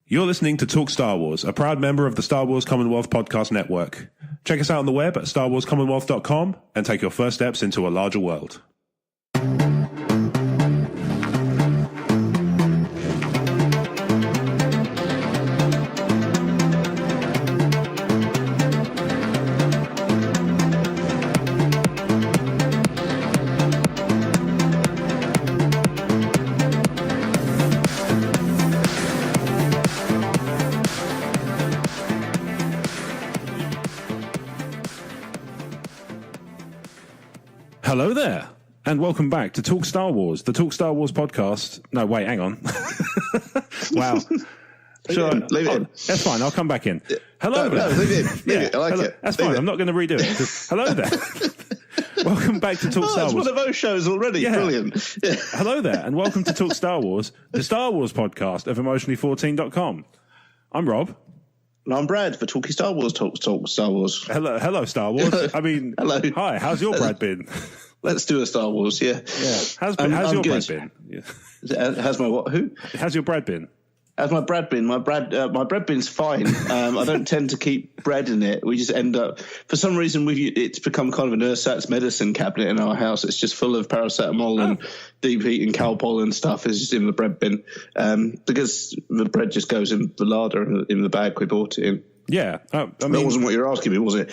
You're listening to Talk Star Wars, a proud member of the Star Wars Commonwealth Podcast Network. Check us out on the web at starwarscommonwealth.com and take your first steps into a larger world. Hello there, and welcome back to Talk Star Wars, the Talk Star Wars podcast. No, wait, hang on. Wow. Leave it in. That's fine, I'll come back in. Hello there. No, leave it in. Leave it. I like it. That's leave fine, it. I'm not going to redo it. Just, hello there. Welcome back to Talk Star It's Wars. one of those shows already. Yeah. Brilliant. Yeah. Hello there, and welcome to Talk Star Wars, the Star Wars podcast of emotionally14.com. I'm Rob. And I'm Brad for Talkie Star Wars, Talk Star Wars. Hello, Star Wars. I mean, Hello. Hi, how's your Brad been? Let's do a Star Wars, yeah. Yeah. How's your good. Brad been? Yeah. How's my what? Who? How's your Brad been? How's my bread been? My bread bin's fine. I don't tend to keep bread in it. We just end up, for some reason, it's become kind of an ersatz medicine cabinet in our house. It's just full of paracetamol and deep heat and Calpol and stuff is just in the bread bin because the bread just goes in the larder in the bag we bought it in. Yeah. I mean, that wasn't what you were asking me, was it?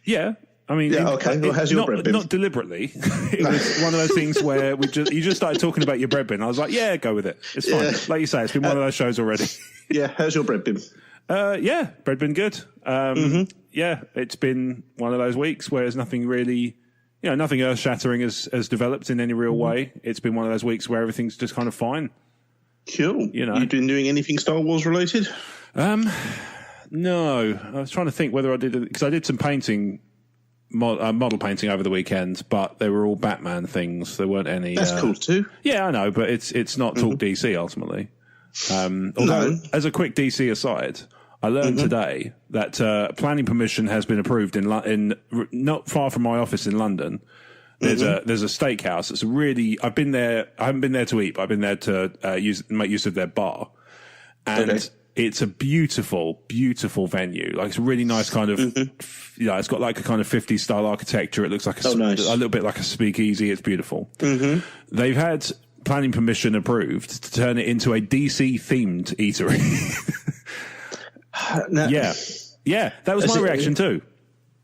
Yeah. I mean, yeah, okay. Well, how's your bread bin? Not deliberately. It was one of those things where you just started talking about your bread bin. I was like, yeah, go with it. It's fine. Yeah. Like you say, it's been one of those shows already. Yeah, how's your bread bin? Yeah, bread bin good. Yeah, it's been one of those weeks where there's nothing really, nothing earth-shattering has developed in any real way. It's been one of those weeks where everything's just kind of fine. Cool. You've been doing anything Star Wars related? No. I was trying to think whether I did, because I did some painting, model painting over the weekend, but they were all Batman things. There weren't any. That's cool too. Yeah, I know, but it's not Talk DC ultimately. Although, as a quick DC aside, I learned today that planning permission has been approved in not far from my office in London. There's a steakhouse. It's really. I've been there. I haven't been there to eat, but I've been there to make use of their bar, and. It's a beautiful, beautiful venue. Like, it's a really nice kind of, it's got like a kind of 50s style architecture. It looks like a little bit like a speakeasy. It's beautiful. They've had planning permission approved to turn it into a DC themed eatery. Yeah. That was my reaction too.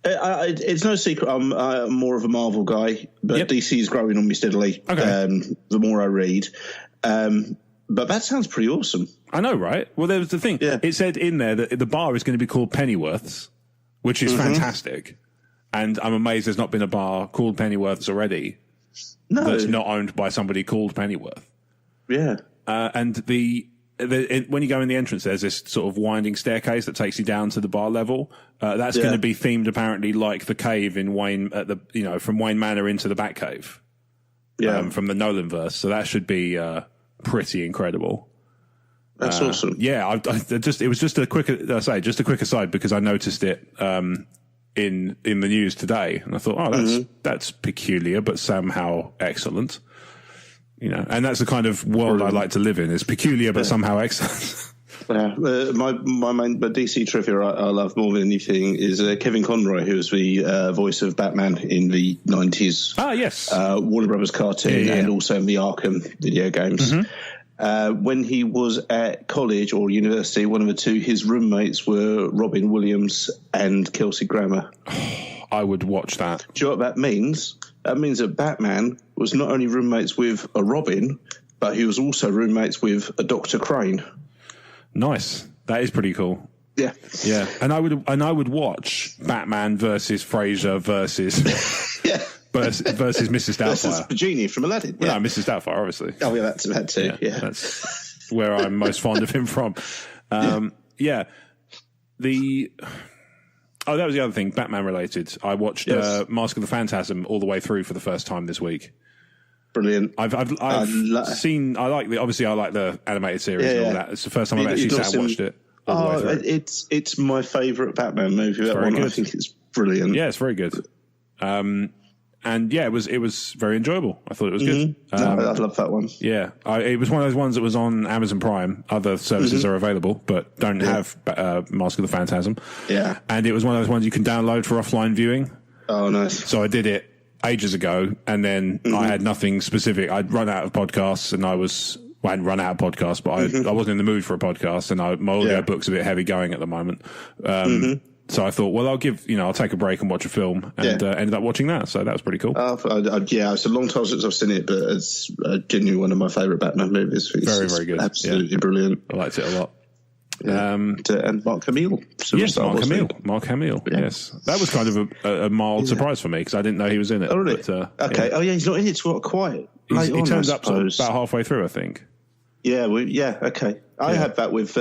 It's no secret I'm more of a Marvel guy, but DC is growing on me steadily. Okay. The more I read. But that sounds pretty awesome. I know, right? Well, there was the thing. Yeah. It said in there that the bar is going to be called Pennyworth's, which is fantastic. And I'm amazed there's not been a bar called Pennyworth's already that's not owned by somebody called Pennyworth. Yeah. And when you go in the entrance, there's this sort of winding staircase that takes you down to the bar level. That's going to be themed apparently like the cave in Wayne, from Wayne Manor into the Batcave. Yeah. From the Nolanverse. So that should be pretty incredible. That's awesome. Yeah, it was just a quick aside because I noticed it in the news today, and I thought, that's peculiar, but somehow excellent. And that's the kind of world I like to live in. It's peculiar, but somehow excellent. Yeah, my main DC trivia I love more than anything is Kevin Conroy, who was the voice of Batman in the 90s. Ah, yes. Warner Brothers cartoon and also in the Arkham video games. When he was at college or university, one of the two, his roommates were Robin Williams and Kelsey Grammer. I would watch that. Do you know what that means? That means that Batman was not only roommates with a Robin, but he was also roommates with a Dr. Crane. Nice. That is pretty cool. Yeah. Yeah. And I would watch Batman versus Fraser versus versus Mrs. Doubtfire. Versus Virginia from Aladdin. Yeah. Well, no, Mrs. Doubtfire, obviously. Oh, yeah, that too. Yeah. That's where I'm most fond of him from. That was the other thing, Batman related. I watched Mask of the Phantasm all the way through for the first time this week. Brilliant. I've seen. I like the animated series and all that. It's the first time I've actually sat and watched it. All the way through. It's my favourite Batman movie. That one, I think it's brilliant. Yeah, it's very good. And yeah, it was very enjoyable. I thought it was good. I love that one. Yeah, it was one of those ones that was on Amazon Prime. Other services are available, but don't have Mask of the Phantasm. Yeah. And it was one of those ones you can download for offline viewing. Oh, nice. So I did it ages ago, and then I had nothing specific. I'd run out of podcasts, and I hadn't run out of podcasts, but I wasn't in the mood for a podcast, and my audio book's a bit heavy going at the moment. So I thought, well, I'll take a break and watch a film, and ended up watching that. So that was pretty cool. It's a long time since I've seen it, but it's genuinely one of my favourite Batman movies. It's very, very good. Absolutely brilliant. I liked it a lot. Yeah. And Mark Hamill. Mark Hamill. Yeah. Yes, that was kind of a mild surprise for me because I didn't know he was in it. Oh, really? But, okay. Yeah. Oh, yeah. He's not in it. It's quite. He turns up about halfway through, I think. Yeah. Okay. I had that with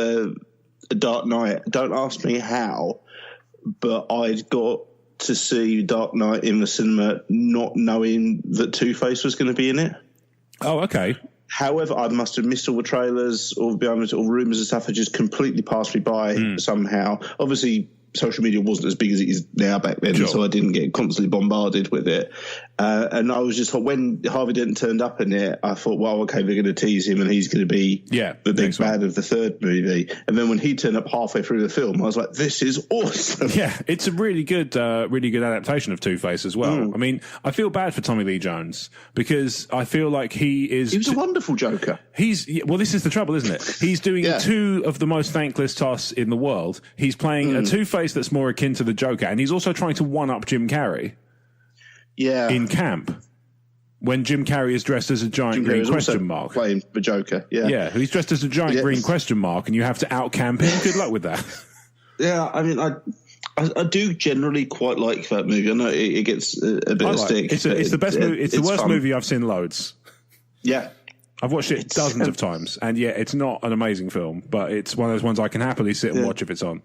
Dark Knight. Don't ask me how, but I got to see Dark Knight in the cinema, not knowing that Two-Face was going to be in it. Oh, okay. However, I must have missed all the trailers, all rumours and stuff had just completely passed me by somehow. Obviously, social media wasn't as big as it is now back then, so I didn't get constantly bombarded with it. And I was just when Harvey Dent turned up in it, I thought, well, okay, they're going to tease him and he's going to be the big bad of the third movie. And then when he turned up halfway through the film, I was like, this is awesome. Yeah, it's a really good adaptation of Two-Face as well. I mean, I feel bad for Tommy Lee Jones because I feel like he was a wonderful Joker. This is the trouble, isn't it? He's doing two of the most thankless tasks in the world. He's playing a Two-Face that's more akin to the Joker, and he's also trying to one-up Jim Carrey. Yeah. In camp, when Jim Carrey is dressed as a giant green question mark. Playing the Joker, Yeah, he's dressed as a giant green question mark, and you have to out-camp him. Good luck with that. Yeah, I mean, I do generally quite like that movie. I know it gets a bit of stick. It's the best movie. It's the worst movie I've seen loads. Yeah. I've watched it dozens of times, and it's not an amazing film, but it's one of those ones I can happily sit and watch if it's on.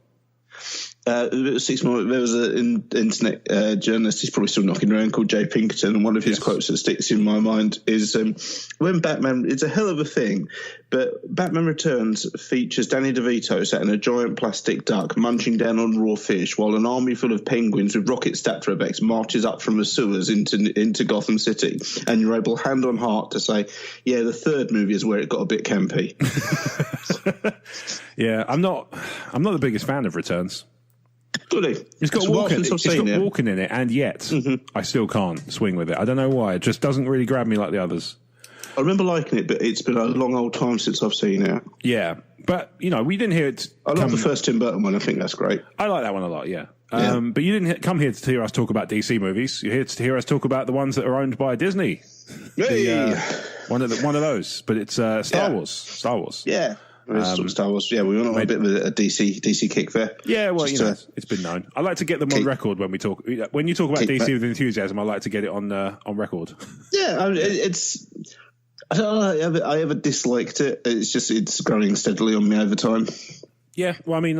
6 months. There was an internet journalist. He's probably still knocking around, called Jay Pinkerton, and one of his quotes that sticks in my mind is when Batman. It's a hell of a thing, but Batman Returns features Danny DeVito sat in a giant plastic duck munching down on raw fish, while an army full of penguins with rocket stature effects marches up from the sewers into Gotham City, and you're able, hand on heart, to say, yeah, the third movie is where it got a bit campy. Yeah, I'm not the biggest fan of Returns. Really? It's got Walken in it, and yet I still can't swing with it. I don't know why. It just doesn't really grab me like the others. I remember liking it, but it's been a long old time since I've seen it. Yeah, but we didn't hear it. I love the first Tim Burton one. I think that's great. I like that one a lot. Yeah. But you didn't come here to hear us talk about DC movies. You're here to hear us talk about the ones that are owned by Disney. Hey! One of those, but it's Star Wars. Star Wars. Yeah. Star Wars. Yeah, we went on a bit of a DC kick there. Yeah, well, it's been known. I like to get them on record when we talk. When you talk about DC with enthusiasm, I like to get it on record. Yeah, it's. I don't know. I ever disliked it. It's growing steadily on me over time. Yeah, well, I mean,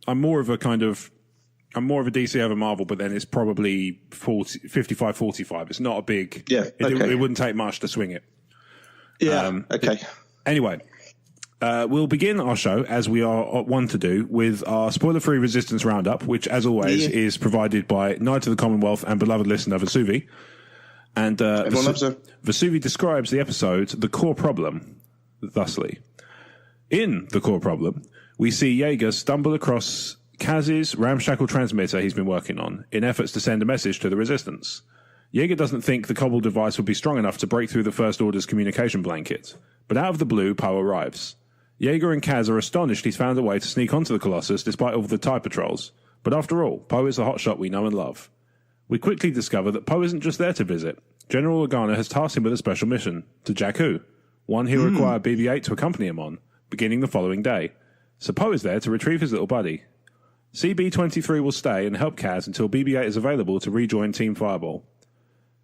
I'm more of a DC over Marvel, but then it's probably 55-45. It's not a big. Yeah, okay. It wouldn't take much to swing it. Yeah. Okay. Anyway. We'll begin our show, as we are wont to do, with our spoiler-free Resistance Roundup, which, as always, is provided by Knight of the Commonwealth and beloved listener Vesuvi. And Vesuvi describes the episode The Core Problem thusly. In The Core Problem, we see Yeager stumble across Kaz's ramshackle transmitter he's been working on in efforts to send a message to the Resistance. Yeager doesn't think the Cobble device would be strong enough to break through the First Order's communication blanket, but out of the blue, Poe arrives. Yeager and Kaz are astonished he's found a way to sneak onto the Colossus despite all the TIE patrols. But after all, Poe is the hotshot we know and love. We quickly discover that Poe isn't just there to visit. General Organa has tasked him with a special mission to Jakku, one he'll require BB-8 to accompany him on, beginning the following day. So Poe is there to retrieve his little buddy. CB-23 will stay and help Kaz until BB-8 is available to rejoin Team Fireball.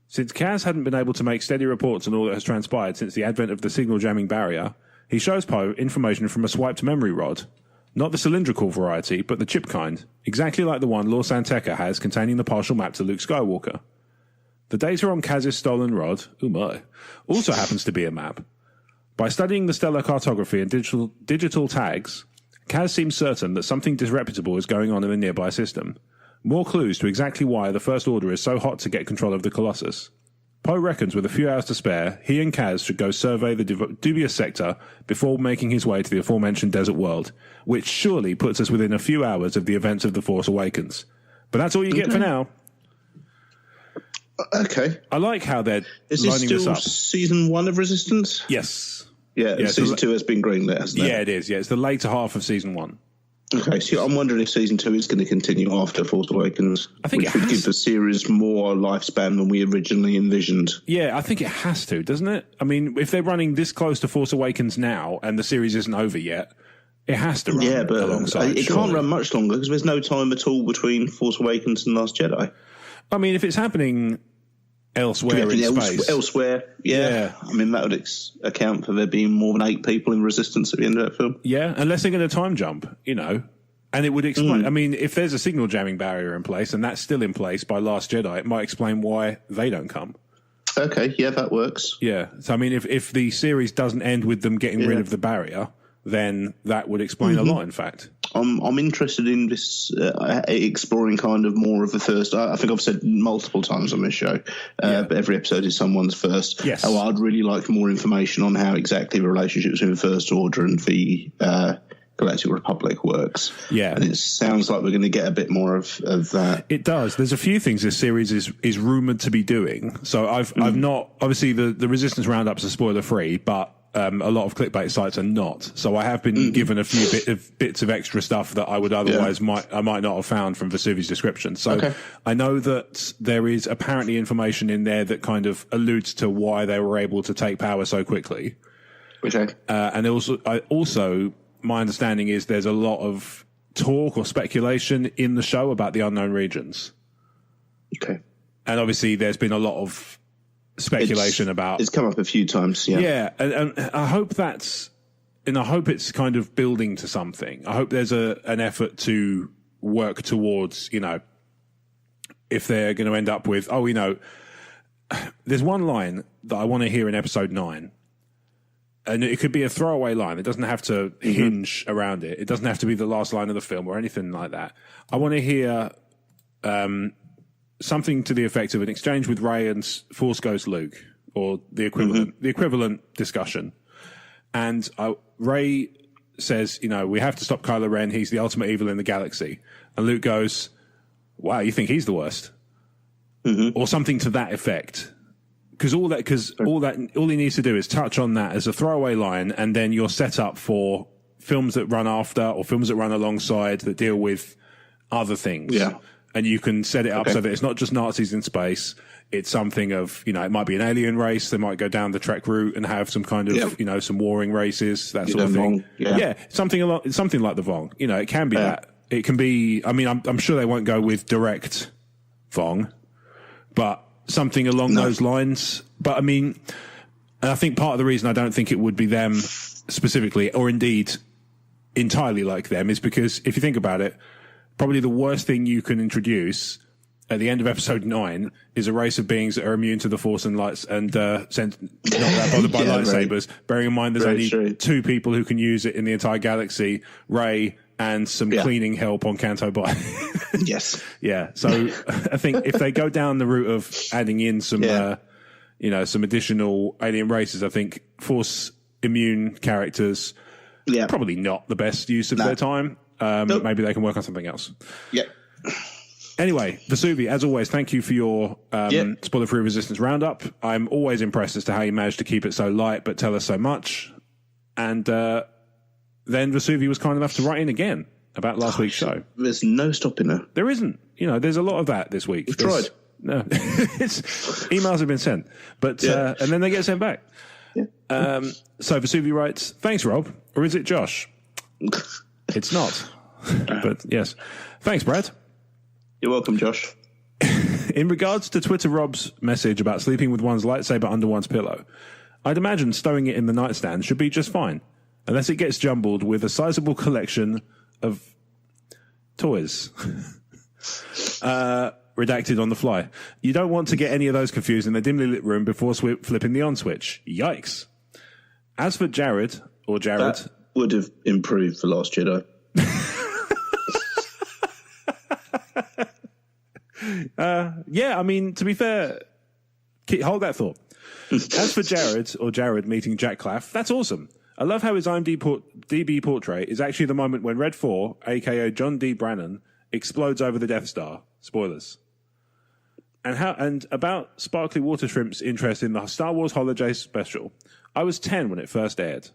Since Kaz hadn't been able to make steady reports on all that has transpired since the advent of the signal jamming barrier, he shows Poe information from a swiped memory rod. Not the cylindrical variety, but the chip kind, exactly like the one Lor San Tekka has containing the partial map to Luke Skywalker. The data on Kaz's stolen rod, also happens to be a map. By studying the stellar cartography and digital tags, Kaz seems certain that something disreputable is going on in the nearby system. More clues to exactly why the First Order is so hot to get control of the Colossus. Poe reckons with a few hours to spare, he and Kaz should go survey the dubious sector before making his way to the aforementioned desert world, which surely puts us within a few hours of the events of The Force Awakens. But that's all you get for now. Okay. I like how they're Is lining this this up. still season 1 of Resistance? Yes. Yeah, season 2 has been greenlit, hasn't it? Yeah, it is. Yeah, it's the later half of season 1. Okay, so I'm wondering if season 2 is going to continue after Force Awakens, I think which would give the series more lifespan than we originally envisioned. Yeah, I think it has to, doesn't it? I mean, if they're running this close to Force Awakens now and the series isn't over yet, it has to run alongside. It can't run much longer because there's no time at all between Force Awakens and Last Jedi. I mean, if it's happening elsewhere in space. Elsewhere, yeah. I mean, that would account for there being more than 8 people in Resistance at the end of that film. Yeah, unless they're going to time jump, And it would explain, I mean, if there's a signal jamming barrier in place and that's still in place by Last Jedi, it might explain why they don't come. Okay, yeah, that works. Yeah, so I mean, if the series doesn't end with them getting rid of the barrier, then that would explain a lot, in fact. I'm interested in this exploring kind of more of the first. I think I've said multiple times on this show, but every episode is someone's first. Yes. Oh, I'd really like more information on how exactly the relationship between the First Order and the Galactic Republic works. Yeah. And it sounds like we're going to get a bit more of that. It does. There's a few things this series is rumoured to be doing. So I've not, obviously the Resistance Roundups are spoiler free, but a lot of clickbait sites are not. So I have been given a few bits of extra stuff that I would otherwise might not have found from Vesuvi's description. So I know that there is apparently information in there that kind of alludes to why they were able to take power so quickly. Okay. And also my understanding is there's a lot of talk or speculation in the show about the unknown regions. Okay. And obviously there's been a lot of speculation about... It's come up a few times, yeah. Yeah, and I hope I hope it's kind of building to something. I hope there's an effort to work towards, if they're going to end up with, there's one line that I want to hear in episode 9. And it could be a throwaway line. It doesn't have to hinge around it. It doesn't have to be the last line of the film or anything like that. I want to hear something to the effect of an exchange with Rey and Force Ghost Luke, or the equivalent discussion. And Rey says, we have to stop Kylo Ren. He's the ultimate evil in the galaxy. And Luke goes, wow, you think he's the worst? Or something to that effect. Because all he needs to do is touch on that as a throwaway line, and then you're set up for films that run after or films that run alongside that deal with other things. Yeah. And you can set it up so that it's not just Nazis in space. It's something of, it might be an alien race. They might go down the Trek route and have some kind of, some warring races, that sort of thing. Yeah. Something like the Vong. It can be that. It can be, I mean, I'm sure they won't go with direct Vong, but something along those lines. But I mean, and I think part of the reason I don't think it would be them specifically, or indeed entirely like them, is because if you think about it, probably the worst thing you can introduce at the end of episode 9 is a race of beings that are immune to the Force and lights and not that bothered by lightsabers. Bearing in mind there's only 2 people who can use it in the entire galaxy, Rey and some cleaning help on Canto Bight. Yes. Yeah. So I think if they go down the route of adding in some, some additional alien races, I think Force immune characters, probably not the best use of their time. Maybe they can work on something else. Yeah. Anyway, Vesuvi, as always, thank you for your spoiler-free Resistance Roundup. I'm always impressed as to how you managed to keep it so light but tell us so much. And then Vesuvi was kind enough to write in again about last week's show. There's no stopping her. There isn't. There's a lot of that this week. We've tried. No, emails have been sent, but and then they get sent back. Yeah. So Vesuvi writes, "Thanks, Rob, or is it Josh?" It's not, but yes. Thanks, Brad. You're welcome, Josh. In regards to Twitter Rob's message about sleeping with one's lightsaber under one's pillow, I'd imagine stowing it in the nightstand should be just fine, unless it gets jumbled with a sizable collection of toys. Redacted on the fly. You don't want to get any of those confused in the dimly lit room before flipping the on switch. Yikes. As for Jared, that would have improved for Last Jedi. Yeah, I mean, to be fair, hold that thought. As for Jared meeting Jack Claff, that's awesome. I love how his IMDb portrait is actually the moment when Red 4, a.k.a. John D. Brannon, explodes over the Death Star. Spoilers. And about Sparkly Water Shrimp's interest in the Star Wars Holiday Special. I was 10 when it first aired.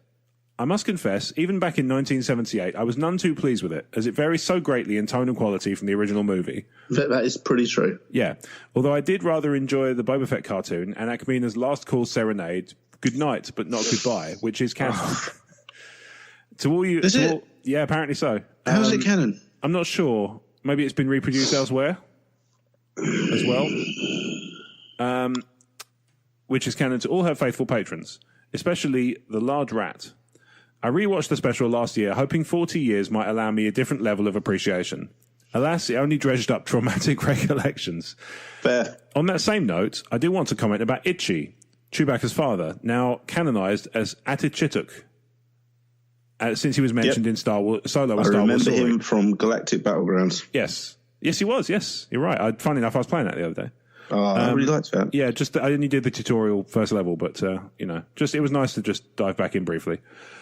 I must confess, even back in 1978, I was none too pleased with it, as it varies so greatly in tone and quality from the original movie. That is pretty true. Yeah. Although I did rather enjoy the Boba Fett cartoon and Akmina's last call serenade, good night, but not goodbye, which is canon. To all you... Is it? Yeah, apparently so. How's it canon? I'm not sure. Maybe it's been reproduced elsewhere as well. Which is canon to all her faithful patrons, especially the large rat. I rewatched the special last year, hoping 40 years might allow me a different level of appreciation. Alas, it only dredged up traumatic recollections. Fair. On that same note, I do want to comment about Itchy, Chewbacca's father, now canonized as Atichituk, since he was mentioned in Solo, a Star Wars story. I remember him from Galactic Battlegrounds. Yes. Yes, he was. Yes, you're right. Funny enough, I was playing that the other day. Oh, I really liked that. Yeah, I only did the tutorial first level, but, it was nice to just dive back in briefly.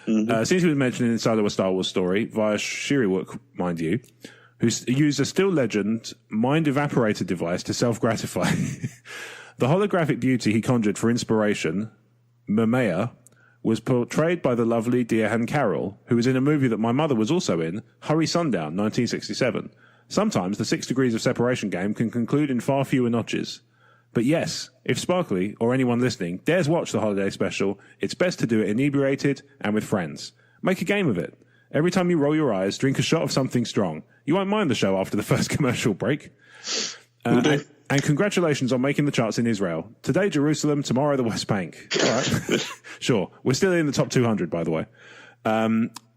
Mm-hmm. Since he was mentioned in Solo, a Star Wars story, via Shiriwook, mind you, who used a still legend mind-evaporated device to self-gratify. The holographic beauty he conjured for inspiration, Mimea, was portrayed by the lovely Dearhan Carroll, who was in a movie that my mother was also in, Hurry Sundown, 1967. Sometimes the 6 degrees of separation game can conclude in far fewer notches. But yes, if Sparkly, or anyone listening, dares watch the holiday special, it's best to do it inebriated and with friends. Make a game of it. Every time you roll your eyes, drink a shot of something strong. You won't mind the show after the first commercial break. And congratulations on making the charts in Israel. Today, Jerusalem, tomorrow, the West Bank. All right. Sure. We're still in the top 200, by the way.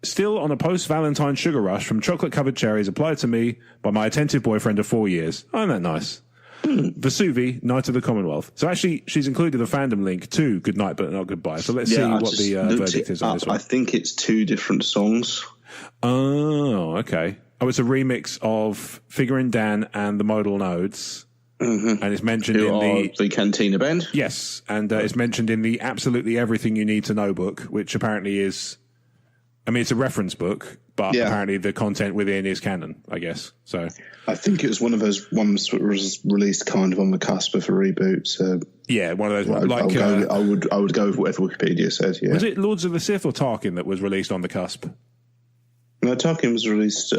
Still on a post-Valentine sugar rush from chocolate-covered cherries applied to me by my attentive boyfriend of 4 years. Oh, isn't that nice? Vesuvi, Knight of the Commonwealth. So actually, she's included a fandom link to Good Night But Not Goodbye. So let's see what the verdict is on this one. I think it's 2 different songs. Oh, okay. Oh, it's a remix of Figuring Dan and the Modal Nodes. Mm-hmm. And it's mentioned in the Cantina Band. Yes, and it's mentioned in the Absolutely Everything You Need to Know book, which apparently is... I mean, it's a reference book, but apparently the content within is canon, I guess. So I think it was one of those ones that was released kind of on the cusp of a reboot. So yeah, one of those ones. I would go with whatever Wikipedia said. Yeah. Was it Lords of the Sith or Tarkin that was released on the cusp? No, Tarkin was released.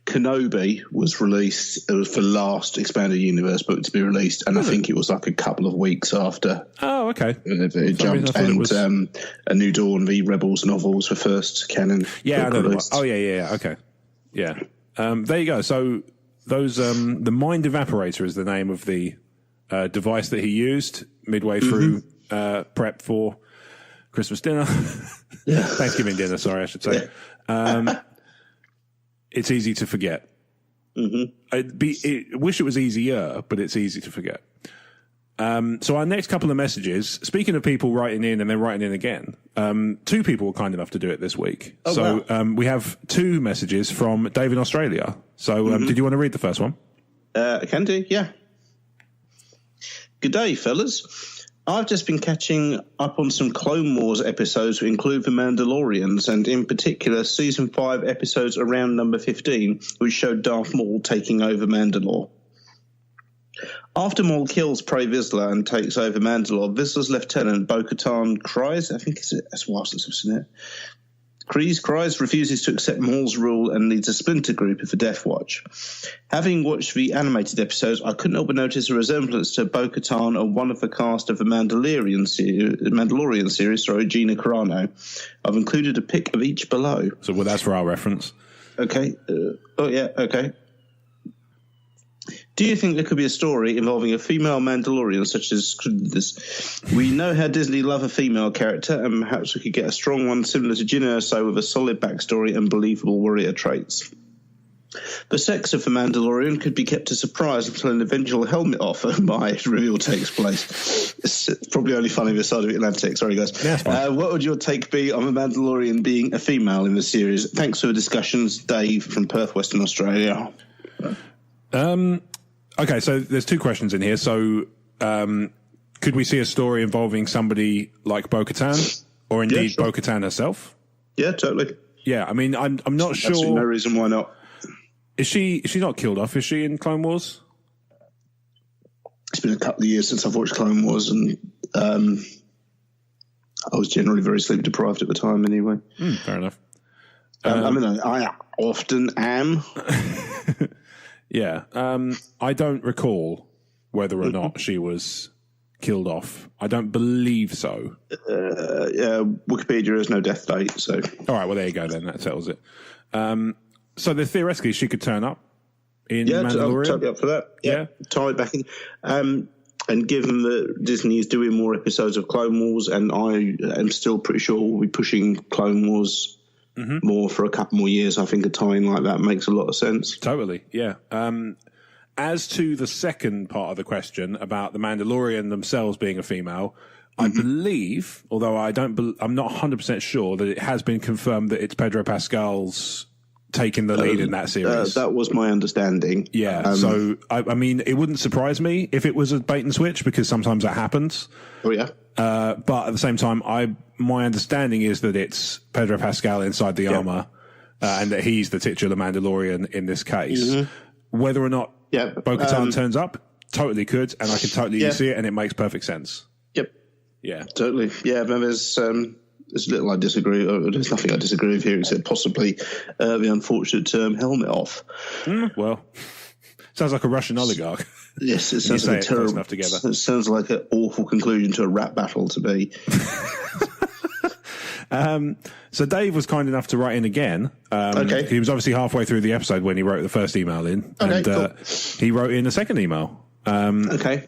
Kenobi was released. It was the last Expanded Universe book to be released, and I think it was like a couple of weeks after. Oh, okay. It jumped, and A New Dawn, the Rebels novels were first canon. Yeah, I know the one. Oh, yeah. Okay, yeah. There you go. So those, the Mind Evaporator is the name of the device that he used midway through prep for Christmas dinner. Thanksgiving dinner. Sorry, I should say. It's easy to forget. Mm-hmm. Wish it was easier, but it's easy to forget. So our next couple of messages, speaking of people writing in and then writing in again, 2 people were kind enough to do it this week. Oh, so wow. We have 2 messages from Dave in Australia. So did you want to read the first one? I can do, yeah. Good day, fellas. I've just been catching up on some Clone Wars episodes that include the Mandalorians, and in particular Season 5 episodes around number 15, which showed Darth Maul taking over Mandalore. After Maul kills Pre Vizsla and takes over Mandalore, Vizsla's lieutenant Bo-Katan Kryze, I think that's a while since I've seen it, Kryze refuses to accept Maul's rule and leads a splinter group of the Death Watch. Having watched the animated episodes, I couldn't help but notice a resemblance to Bo-Katan and one of the cast of the Mandalorian series, Gina Carano. I've included a pic of each below. So that's for our reference. Okay. Okay. Do you think there could be a story involving a female Mandalorian such as this? We know how Disney love a female character, and perhaps we could get a strong one similar to Jyn Erso with a solid backstory and believable warrior traits. The sex of the Mandalorian could be kept a surprise until an eventual helmet off my reveal takes place. It's probably only funny this side of the Atlantic. Sorry, guys. Yeah, what would your take be on the Mandalorian being a female in the series? Thanks for the discussions, Dave from Perth, Western Australia. Okay, so there's two questions in here. So, could we see a story involving somebody like Bo-Katan, or indeed sure. Bo-Katan herself? Yeah, totally. Yeah, I mean, I'm not sure. Absolutely no reason why not. Is she not killed off? Is she in Clone Wars? It's been a couple of years since I've watched Clone Wars, and I was generally very sleep deprived at the time. Anyway, fair enough. I mean, I often am. Yeah, I don't recall whether or not she was killed off. I don't believe so. Wikipedia has no death date, so. All right, well, there you go then. That settles it. So theoretically, she could turn up in Mandalorian? I'm totally up for that. Yeah. Tie it back in. And given that Disney is doing more episodes of Clone Wars, and I am still pretty sure we'll be pushing Clone Wars more for a couple more years, I think a tie-in like that makes a lot of sense. Totally, yeah. As to the second part of the question about the Mandalorian themselves being a female, I believe, although I'm not 100% sure, that it has been confirmed that it's Pedro Pascal's taking the lead in that series. That was my understanding. Yeah, so, I mean, it wouldn't surprise me if it was a bait and switch, because sometimes that happens. Oh, yeah. But at the same time, my understanding is that it's Pedro Pascal inside the armor, and that he's the titular Mandalorian in this case. Whether or not Bo-Katan turns up, totally could, and I can totally see it, and it makes perfect sense. Yep. Yeah. Totally. Yeah, but there's little I disagree. There's nothing I disagree with here, except possibly the unfortunate term "helmet off." Well, sounds like a Russian oligarch. Yes, it sounds like a terrible. It sounds like an awful conclusion to a rap battle to be. So Dave was kind enough to write in again. Okay. He was obviously halfway through the episode when he wrote the first email in, and cool. He wrote in a second email. Okay.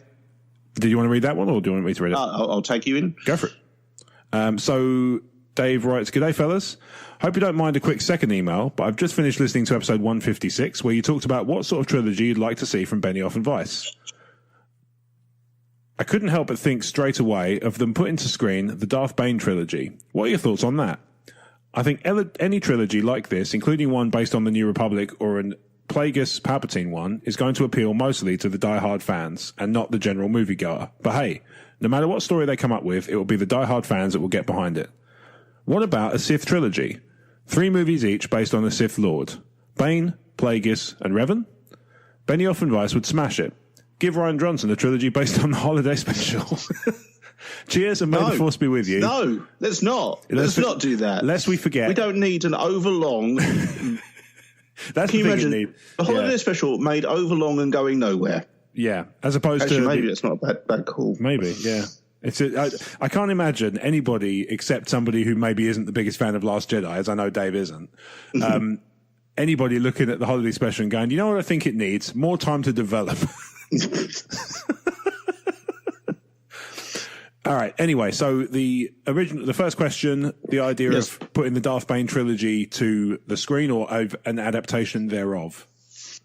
Did you want to read that one, or do you want me to read it? I'll take you in. Go for it. So Dave writes, "G'day, fellas. Hope you don't mind a quick second email, but I've just finished listening to episode 156, where you talked about what sort of trilogy you'd like to see from Benioff and Weiss. I couldn't help but think straight away of them putting to screen the Darth Bane trilogy. What are your thoughts on that? I think any trilogy like this, including one based on the New Republic or an Plagueis Palpatine one, is going to appeal mostly to the die-hard fans and not the general moviegoer. But hey, no matter what story they come up with, it will be the die-hard fans that will get behind it. What about a Sith trilogy? 3 movies each based on a Sith Lord. Bane, Plagueis, and Revan? Benioff and Weiss would smash it. Give Rian Johnson a trilogy based on the holiday special. Cheers, and may the force be with you." No, let's not. Let's not do that. Lest we forget. We don't need an overlong... That's Can you imagine need. A holiday special made overlong and going nowhere? Yeah, as opposed to... Maybe it's not a bad call. Maybe, yeah. I can't imagine anybody except somebody who maybe isn't the biggest fan of Last Jedi, as I know Dave isn't, anybody looking at the holiday special and going, you know what I think it needs? More time to develop. All right. Anyway, so the first question, the idea of putting the Darth Bane trilogy to the screen or an adaptation thereof.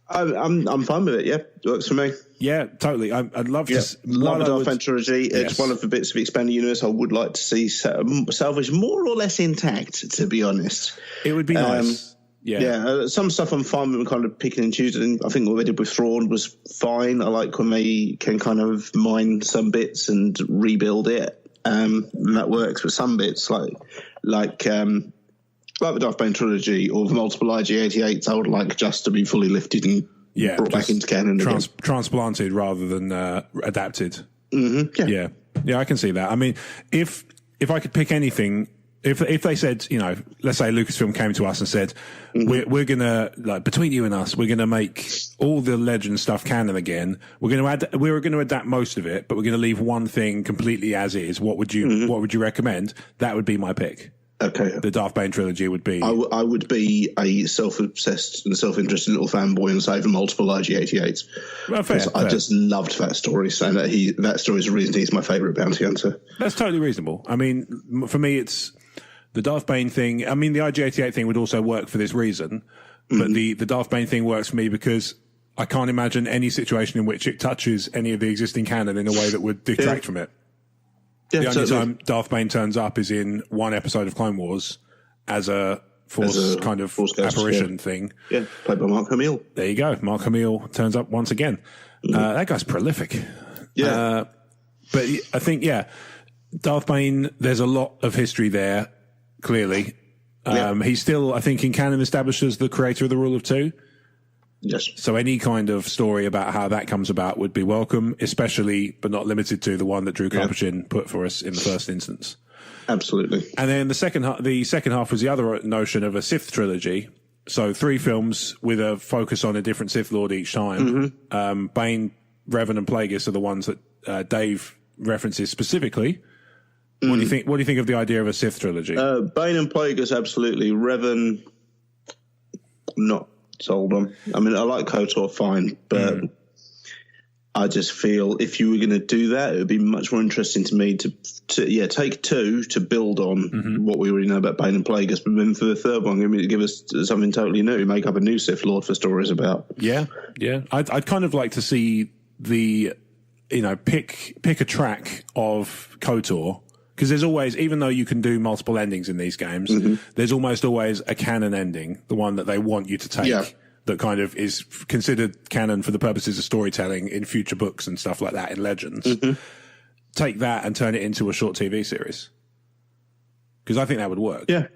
I'm fine with it. Yeah, it works for me. Yeah, totally. I'd love to. Love the Darth Bane trilogy. It's one of the bits of the expanded universe I would like to see salvaged more or less intact. To be honest, it would be nice. Some stuff I'm fine with kind of picking and choosing. I think what they did with Thrawn was fine. I like when they can kind of mine some bits and rebuild it. And that works. But some bits, like the Darth Bane trilogy or the multiple IG-88s, I would like just to be fully lifted and brought back into canon again. Transplanted rather than adapted. Mm-hmm. Yeah, I can see that. I mean, if I could pick anything... If they said, let's say Lucasfilm came to us and said, we're going to, between you and us, we're going to make all the legend stuff canon again. We're going to adapt most of it, but we're going to leave one thing completely as is. What would you recommend? That would be my pick. Okay. The Darth Bane trilogy would be... I would be a self-obsessed and self-interested little fanboy and say for multiple IG-88s. Well, fair. I just loved that story, saying that story is the reason he's my favourite bounty hunter. That's totally reasonable. I mean, for me, it's the Darth Bane thing. I mean, the IG-88 thing would also work for this reason, but the Darth Bane thing works for me because I can't imagine any situation in which it touches any of the existing canon in a way that would detract from it. Yeah, the only time Darth Bane turns up is in one episode of Clone Wars as a Force kind of Force apparition thing. Yeah, played by Mark Hamill. There you go. Mark Hamill turns up once again. That guy's prolific. Yeah. But I think, Darth Bane, there's a lot of history there, clearly. He's still, I think, in canon established as the creator of the Rule of Two. Yes. So any kind of story about how that comes about would be welcome, especially, but not limited to, the one that Drew Karpyshyn put for us in the first instance. Absolutely. And then the second half was the other notion of a Sith trilogy. So 3 films with a focus on a different Sith Lord each time. Bane, Revan, and Plagueis are the ones that Dave references specifically. What do you think? What do you think of the idea of a Sith trilogy? Bane and Plagueis, absolutely. Revan, not sold on. I mean, I like KOTOR fine, but I just feel if you were going to do that, it would be much more interesting to me to take 2 to build on what we already know about Bane and Plagueis, but then for the third one, give us something totally new, make up a new Sith Lord for stories about. Yeah. I'd kind of like to see the, pick a track of KOTOR. Because there's always, even though you can do multiple endings in these games, there's almost always a canon ending, the one that they want you to take, that kind of is considered canon for the purposes of storytelling in future books and stuff like that in Legends. Take that and turn it into a short TV series. Because I think that would work. Yeah,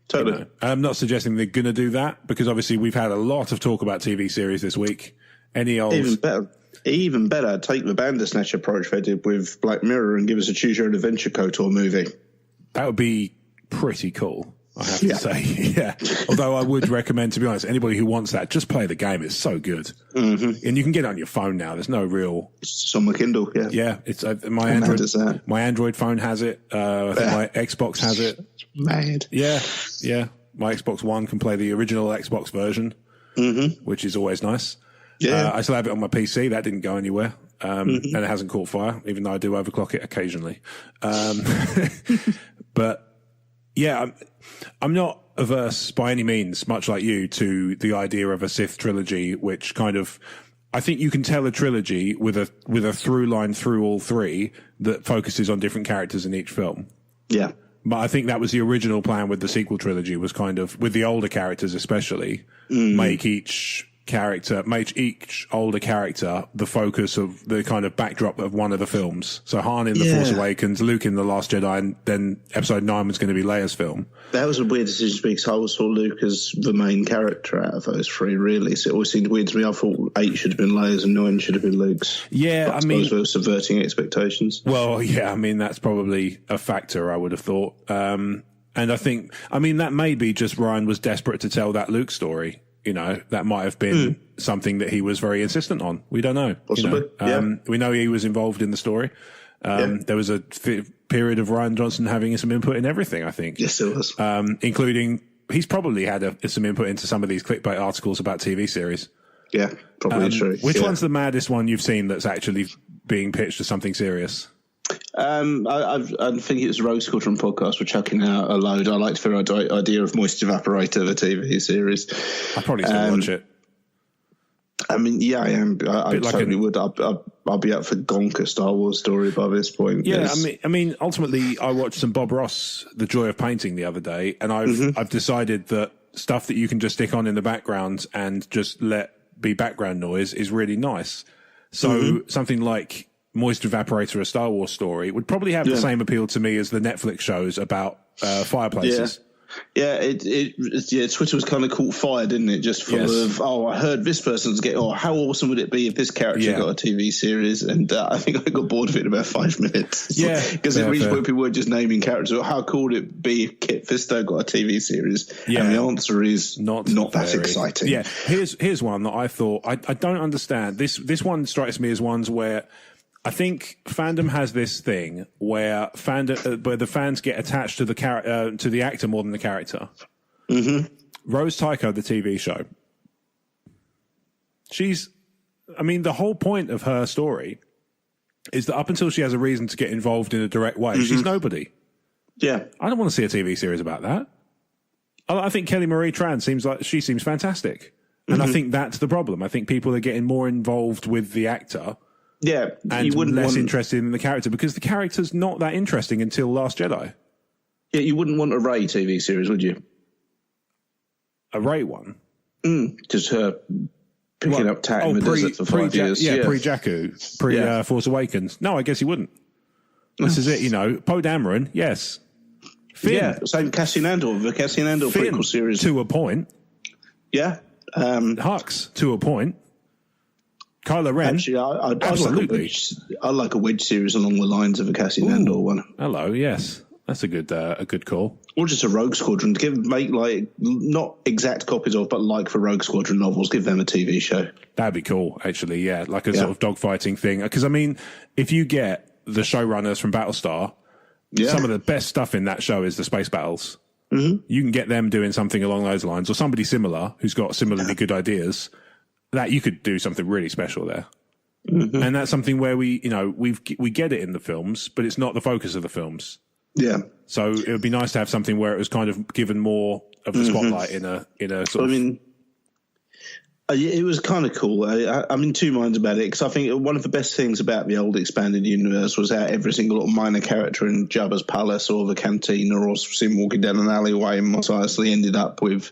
totally. I'm not suggesting they're going to do that, because obviously we've had a lot of talk about TV series this week. Even better, take the Bandersnatch approach they did with Black Mirror and give us a Choose Your Own Adventure KOTOR movie. That would be pretty cool, I have to say. Yeah. Although I would recommend, to be honest, anybody who wants that, just play the game. It's so good. And you can get it on your phone now. There's no real... It's on my Kindle, yeah. Yeah. It's my Android phone has it. I think my Xbox has it. It's mad. Yeah. My Xbox One can play the original Xbox version, which is always nice. Yeah, I still have it on my PC. That didn't go anywhere, and it hasn't caught fire, even though I do overclock it occasionally. But yeah, I'm not averse by any means, much like you, to the idea of a Sith trilogy, which kind of, I think you can tell a trilogy with a through line through all 3 that focuses on different characters in each film. Yeah. But I think that was the original plan with the sequel trilogy, was kind of, with the older characters especially, make each older character the focus of the kind of backdrop of one of the films. So Han in The Force Awakens, Luke in The Last Jedi, and then Episode 9 was going to be Leia's film. That was a weird decision to me, because I always saw Luke as the main character out of those 3, really. So it always seemed weird to me. I thought 8 should have been Leia's and 9 should have been Luke's. Yeah, I suppose we were subverting expectations. Well, yeah, I mean, that's probably a factor, I would have thought. And I think, that may be just Rian was desperate to tell that Luke story. That might have been something that he was very insistent on. We don't know. Possibly, we know he was involved in the story. There was a period of Rian Johnson having some input in everything, I think. Yes, it was. Including, he's probably had some input into some of these clickbait articles about TV series. Yeah, probably true. Which one's the maddest one you've seen that's actually being pitched as something serious? I think it was Rogue Squadron podcast. We're chucking out a load. I liked the idea of Moisture Evaporator, the TV series. I'd probably still watch it. I mean, yeah, I am. I totally would. I'll be up for gonker Star Wars story by this point. Yeah, I mean, ultimately, I watched some Bob Ross, The Joy of Painting, the other day, and I've decided that stuff that you can just stick on in the background and just let be background noise is really nice. So something like Moisture Evaporator, a Star Wars story, would probably have the same appeal to me as the Netflix shows about fireplaces. Yeah, Twitter was kind of caught fire, didn't it? Just full of, I heard this person's how awesome would it be if this character got a TV series? And I think I got bored of it in about 5 minutes. Yeah. Because it reached where people were just naming characters. How cool would it be if Kit Fisto got a TV series? Yeah. And the answer is not that exciting. Yeah. Here's one that I thought, I don't understand. This one strikes me as ones where I think fandom has this thing where the fans get attached to the actor more than the character. Rose Tycho, the TV show. The whole point of her story is that up until she has a reason to get involved in a direct way, she's nobody. Yeah. I don't want to see a TV series about that. I think Kelly Marie Tran seems fantastic. And I think that's the problem. I think people are getting more involved with the actor. Yeah, and less interested in the character, because the character's not that interesting until Last Jedi. Yeah, you wouldn't want a Rey TV series, would you? a Rey one. Just her picking up tat in the desert for 5 years. Pre-Jakku, pre-Force Awakens. No, I guess he wouldn't. This is it, you know. Poe Dameron, yes. Finn. Yeah, same Cassian Andor, the Cassian Andor prequel series. To a point. Yeah. Hux, to a point. Kylo Ren. Actually, I like a Wedge series along the lines of a Cassian Andor one. Hello, yes. That's a good call. Or just a Rogue Squadron. Make like, not exact copies of, but like for Rogue Squadron novels, give them a TV show. That'd be cool, actually, yeah. Like a sort of dogfighting thing. Because, I mean, if you get the showrunners from Battlestar, some of the best stuff in that show is the space battles. Mm-hmm. You can get them doing something along those lines, or somebody similar who's got similarly good ideas. That you could do something really special there. Mm-hmm. And that's something where we get it in the films, but it's not the focus of the films. Yeah. So it would be nice to have something where it was kind of given more of the spotlight in a sort of. I mean, it was kind of cool. I'm in two minds about it because I think one of the best things about the old expanded universe was how every single little minor character in Jabba's palace or the cantina or seen walking down an alleyway in Mos Eisley ended up with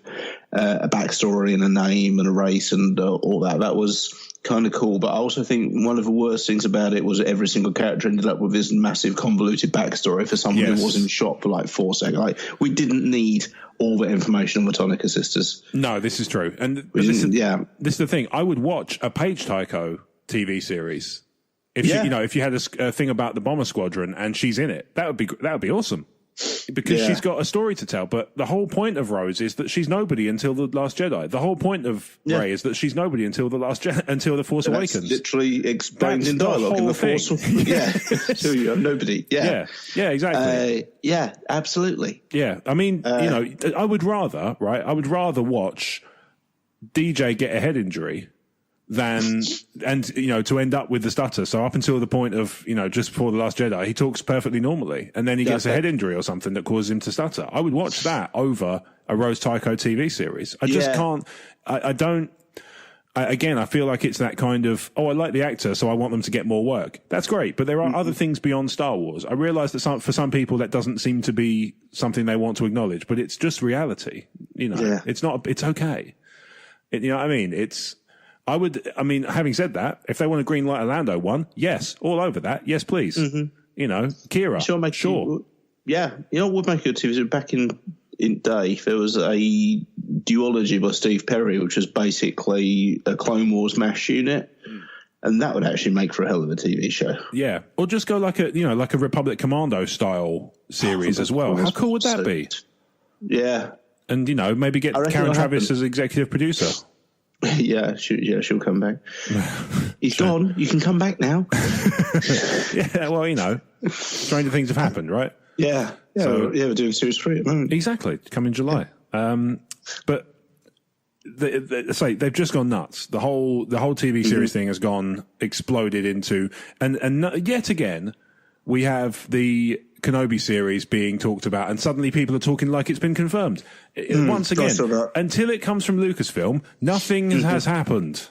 a backstory and a name and a race and all that. That was kind of cool. But I also think one of the worst things about it was every single character ended up with this massive convoluted backstory for someone who was in shot for like 4 seconds. Like, we didn't need all the information on the Tonica sisters. No, this is true. And this is the thing. I would watch a Paige Tycho TV series if if you had a thing about the Bomber Squadron and she's in it. That would be awesome. Because she's got a story to tell, but the whole point of Rose is that she's nobody until the Last Jedi. The whole point of Rey is that she's nobody until until the Force Awakens. Literally explained in dialogue in the Force. So you're nobody. Yeah, exactly. Absolutely. Yeah, I mean, I would rather watch DJ get a head injury than to end up with the stutter. So up until the point of just before the Last Jedi, he talks perfectly normally, and then he gets a head injury or something that causes him to stutter. I would watch that over a Rose Tycho TV series. I just can't. I don't. Again, I feel like it's that kind of, I like the actor, so I want them to get more work. That's great, but there are other things beyond Star Wars. I realise that for some people that doesn't seem to be something they want to acknowledge, but it's just reality. It's not. It's okay. You know what I mean? Having said that, if they want to greenlight a Lando one, yes, all over that. Yes, please. Mm-hmm. Kira. Sure. What would make a good TV? Back in day, there was a duology by Steve Perry, which was basically a Clone Wars MASH unit. And that would actually make for a hell of a TV show. Yeah. Or just go like a Republic Commando style series as well. How cool would that be? Yeah. And, maybe get Karen Travis as executive producer. Yeah, she'll come back. He's gone. You can come back now. Yeah, well, stranger things have happened, right? Yeah. So, we're doing series 3 at the moment. Exactly, come in July. But they've just gone nuts. The whole TV series thing has exploded into, and yet again, we have the Kenobi series being talked about, and suddenly people are talking like it's been confirmed. Once again, until it comes from Lucasfilm, nothing has happened.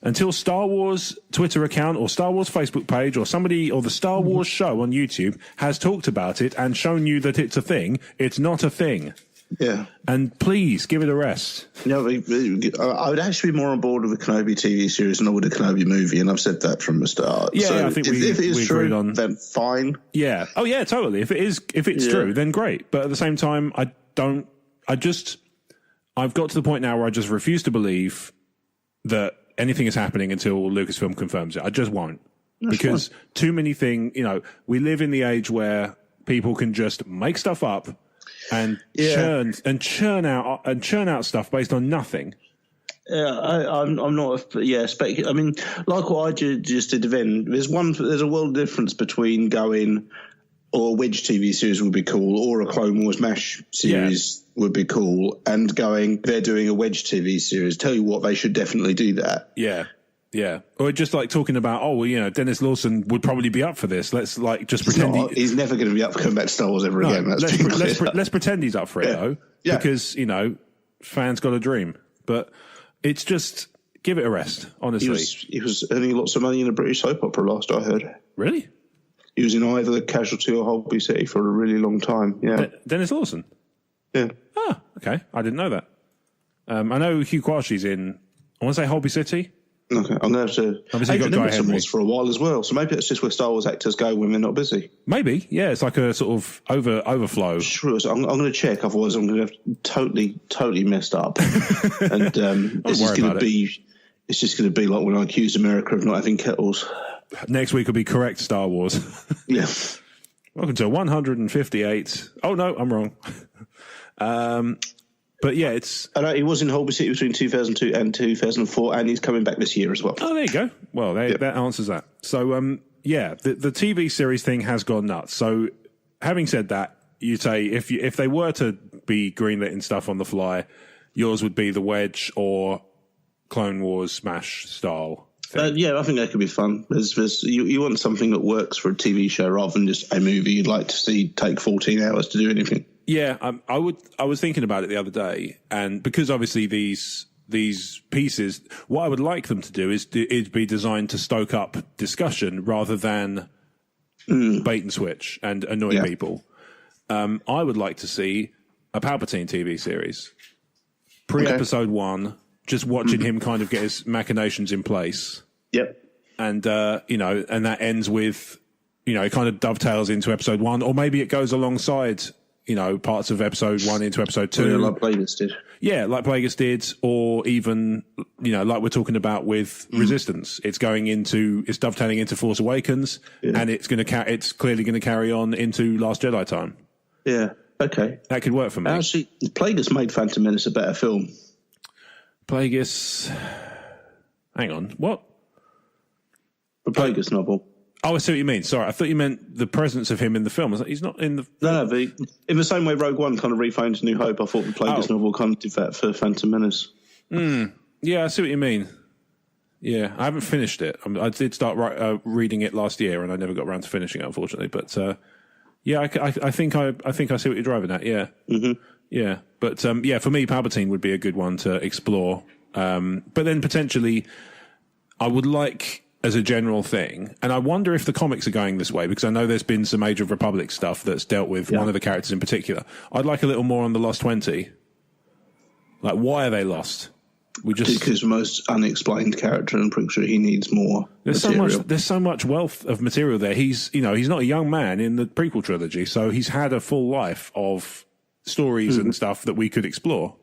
Until Star Wars Twitter account or Star Wars Facebook page or somebody or the Star Wars show on YouTube has talked about it and shown you that it's a thing, it's not a thing. Yeah. And please give it a rest. I would actually be more on board with a Kenobi TV series than I would a Kenobi movie, and I've said that from the start. Yeah, so I think if it is true, on then fine. Yeah. Oh yeah, totally. If it's true, then great. But at the same time, I've got to the point now where I just refuse to believe that anything is happening until Lucasfilm confirms it. I just won't. Because too many things, we live in the age where people can just make stuff up and churn out stuff based on nothing. Yeah, I'm not. I mean, like what I just did then. There's a world difference between going, or a Wedge TV series would be cool, or a Clone Wars MASH series would be cool, and going, they're doing a Wedge TV series. Tell you what, they should definitely do that. Yeah. Yeah, or just like talking about, Dennis Lawson would probably be up for this. Let's just pretend he's never going to be up for coming back to Star Wars ever again. Let's pretend he's up for it though, because fans got a dream. But it's just give it a rest. Honestly, he was earning lots of money in a British soap opera. Last I heard, really, he was in either Casualty or Holby City for a really long time. Yeah, Dennis Lawson. Yeah. Ah, okay, I didn't know that. I know Hugh Quashie's in, I want to say Holby City. Okay, I'm going to have to... Obviously Adrian got Guy Emerson Henry. was for a while as well, so maybe that's just where Star Wars actors go when they're not busy. Maybe, yeah. It's like a sort of overflow. Sure, I'm going to check, otherwise I'm going to have totally messed up. And it's just going to be like when I accused America of not having kettles. Next week will be correct Star Wars. Yeah. Welcome to 158. Oh, no, I'm wrong. But yeah, it's... I know he was in Holby City between 2002 and 2004, and he's coming back this year as well. Oh, there you go. Well, that answers that. So, yeah, the TV series thing has gone nuts. So, having said that, you say if they were to be greenlit and stuff on the fly, yours would be the Wedge or Clone Wars Smash style thing. Yeah, I think that could be fun. You want something that works for a TV show rather than just a movie you'd like to see take 14 hours to do anything. Yeah, I was thinking about it the other day, and because obviously these pieces, what I would like them to do is be designed to stoke up discussion rather than bait and switch and annoy people. I would like to see a Palpatine TV series, pre-episode 1, just watching him kind of get his machinations in place. Yep. And and that ends with, it kind of dovetails into episode 1, or maybe it goes alongside, parts of episode 1 into episode 2. Yeah, like Plagueis did. Yeah, like Plagueis did, or even, like we're talking about with Resistance. It's dovetailing into Force Awakens, and it's clearly going to carry on into Last Jedi time. Yeah, okay. That could work for me. Actually, Plagueis made Phantom Menace a better film. Plagueis... Hang on, what? The Plagueis novel. Oh, I see what you mean. Sorry, I thought you meant the presence of him in the film. I was like, he's not in the... No, in the same way Rogue One kind of reframed New Hope, I thought the Plagueis novel kind of did that for Phantom Menace. Yeah, I see what you mean. Yeah, I haven't finished it. I did start reading it last year, and I never got around to finishing it, unfortunately. But yeah, I think I see what you're driving at. Yeah, yeah. But for me, Palpatine would be a good one to explore. But then potentially, I would like, as a general thing, and I wonder if the comics are going this way, because I know there's been some Age of Republic stuff that's dealt with one of the characters in particular. I'd like a little more on the Lost 20. Like, why are they lost? Because the most unexplained character, and I'm pretty sure he needs more material. There's so much wealth of material there. He's not a young man in the prequel trilogy, so he's had a full life of stories and stuff that we could explore.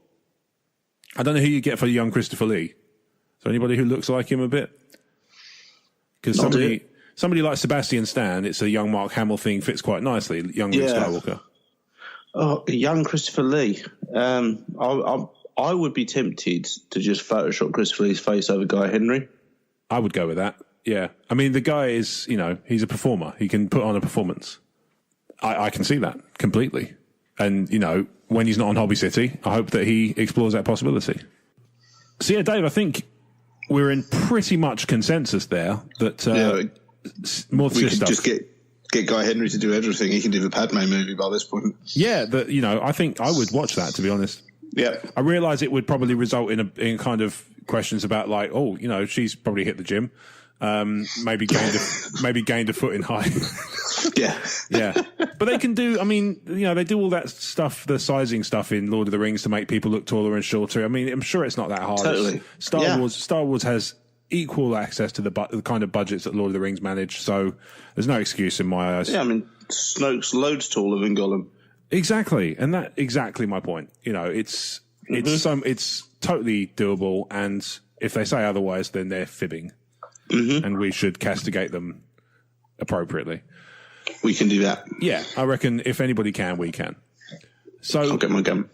I don't know who you get for young Christopher Lee. Is there anybody who looks like him a bit? Because somebody like Sebastian Stan, it's a young Mark Hamill thing, fits quite nicely. Young Luke Skywalker. Oh, young Christopher Lee. I would be tempted to just Photoshop Christopher Lee's face over Guy Henry. I would go with that. Yeah. I mean, the guy is, he's a performer. He can put on a performance. I can see that completely. And, when he's not on Hobby City, I hope that he explores that possibility. So, yeah, Dave, I think we're in pretty much consensus there that more we stuff. Just get Guy Henry to do everything. He can do the Padme movie by this point. Yeah, I think I would watch that, to be honest. Yeah. I realise it would probably result in kind of questions about like, she's probably hit the gym. Maybe gained a foot in height. Yeah. Yeah. But they can do, they do all that stuff, the sizing stuff in Lord of the Rings to make people look taller and shorter. I mean, I'm sure it's not that hard. Totally. Star Wars has equal access to the kind of budgets that Lord of the Rings manage, so there's no excuse in my eyes. Yeah, Snoke's loads taller than Gollum. Exactly. And that's exactly my point. It's totally doable, and if they say otherwise, then they're fibbing. And we should castigate them appropriately. We can do that. Yeah, I reckon if anybody can, we can. So I'll get my gun.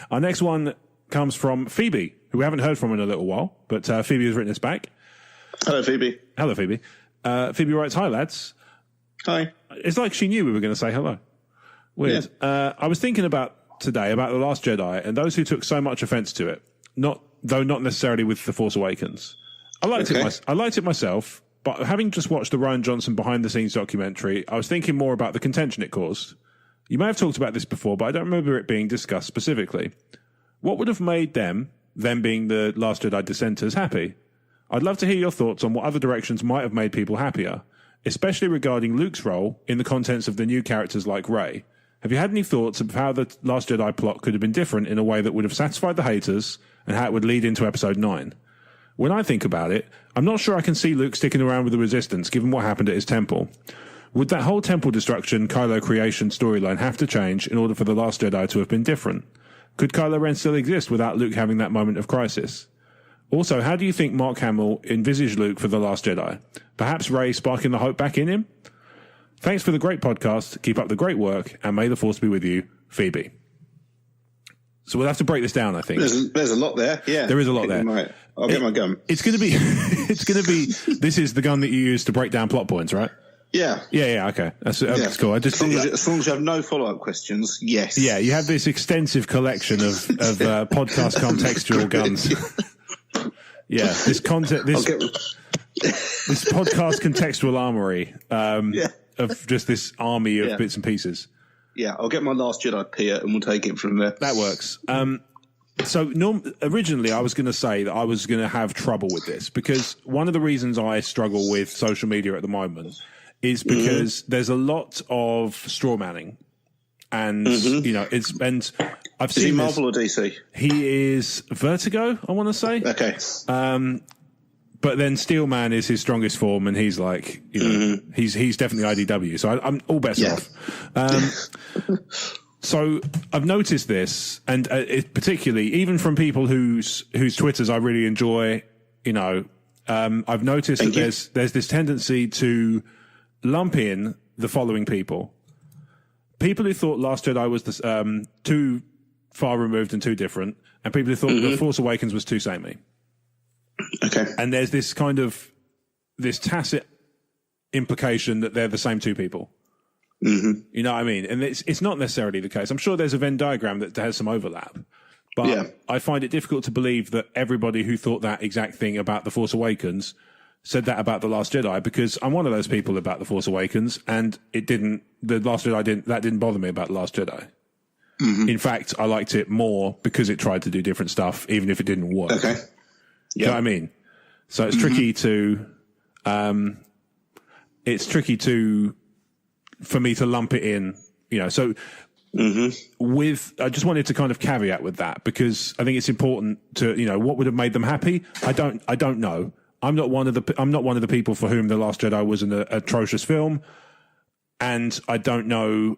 Our next one comes from Phoebe, who we haven't heard from in a little while, but Phoebe has written us back. Hello, Phoebe. Hello, Phoebe. Phoebe writes, "Hi, lads." Hi. It's like she knew we were going to say hello. Weird. Yeah. I was thinking today about The Last Jedi and those who took so much offense to it, not necessarily with The Force Awakens. I liked it myself, but having just watched the Rian Johnson behind-the-scenes documentary, I was thinking more about the contention it caused. You may have talked about this before, but I don't remember it being discussed specifically. What would have made them being the Last Jedi dissenters, happy? I'd love to hear your thoughts on what other directions might have made people happier, especially regarding Luke's role in the contents of the new characters like Rey. Have you had any thoughts of how the Last Jedi plot could have been different in a way that would have satisfied the haters and how it would lead into Episode 9? When I think about it, I'm not sure I can see Luke sticking around with the Resistance given what happened at his temple. Would that whole temple destruction, Kylo creation storyline have to change in order for The Last Jedi to have been different? Could Kylo Ren still exist without Luke having that moment of crisis? Also, how do you think Mark Hamill envisaged Luke for The Last Jedi? Perhaps Rey sparking the hope back in him? Thanks for the great podcast. Keep up the great work, and may the Force be with you, Phoebe. So we'll have to break this down, I think. There's a lot there, yeah. There is a lot there. I'll get my gun. It's going to be, this is the gun that you use to break down plot points, right? Yeah. Yeah, okay. That's cool. As long as you have no follow-up questions, yes. Yeah, you have this extensive collection of podcast contextual guns. Yeah, this podcast contextual armory of just this army of bits and pieces. Yeah, I'll get my Last Jedi Pia and we'll take it from there. That works. So originally I was going to say that I was going to have trouble with this because one of the reasons I struggle with social media at the moment is because there's a lot of straw manning, and and I've seen. Is he Marvel or DC? He is Vertigo, I want to say. Okay. But then Steelman is his strongest form, and he's like, he's definitely IDW. So I'm all bets off. So I've noticed this, and particularly even from people whose Twitters I really enjoy. I've noticed that there's this tendency to lump in the following people who thought Last Jedi was too far removed and too different, and people who thought The Force Awakens was too samey. Okay. And there's this kind of this tacit implication that they're the same two people. You know what I mean? And it's not necessarily the case. I'm sure there's a Venn diagram that has some overlap, but I find it difficult to believe that everybody who thought that exact thing about The Force Awakens said that about The Last Jedi, because I'm one of those people about The Force Awakens, and The Last Jedi didn't bother me about The Last Jedi. In fact, I liked it more because it tried to do different stuff, even if it didn't work. Okay. You know what I mean? So it's tricky for me to lump it in, so I just wanted to kind of caveat with that, because I think it's important to, what would have made them happy? I don't know. I'm not one of the people for whom The Last Jedi was an atrocious film, and I don't know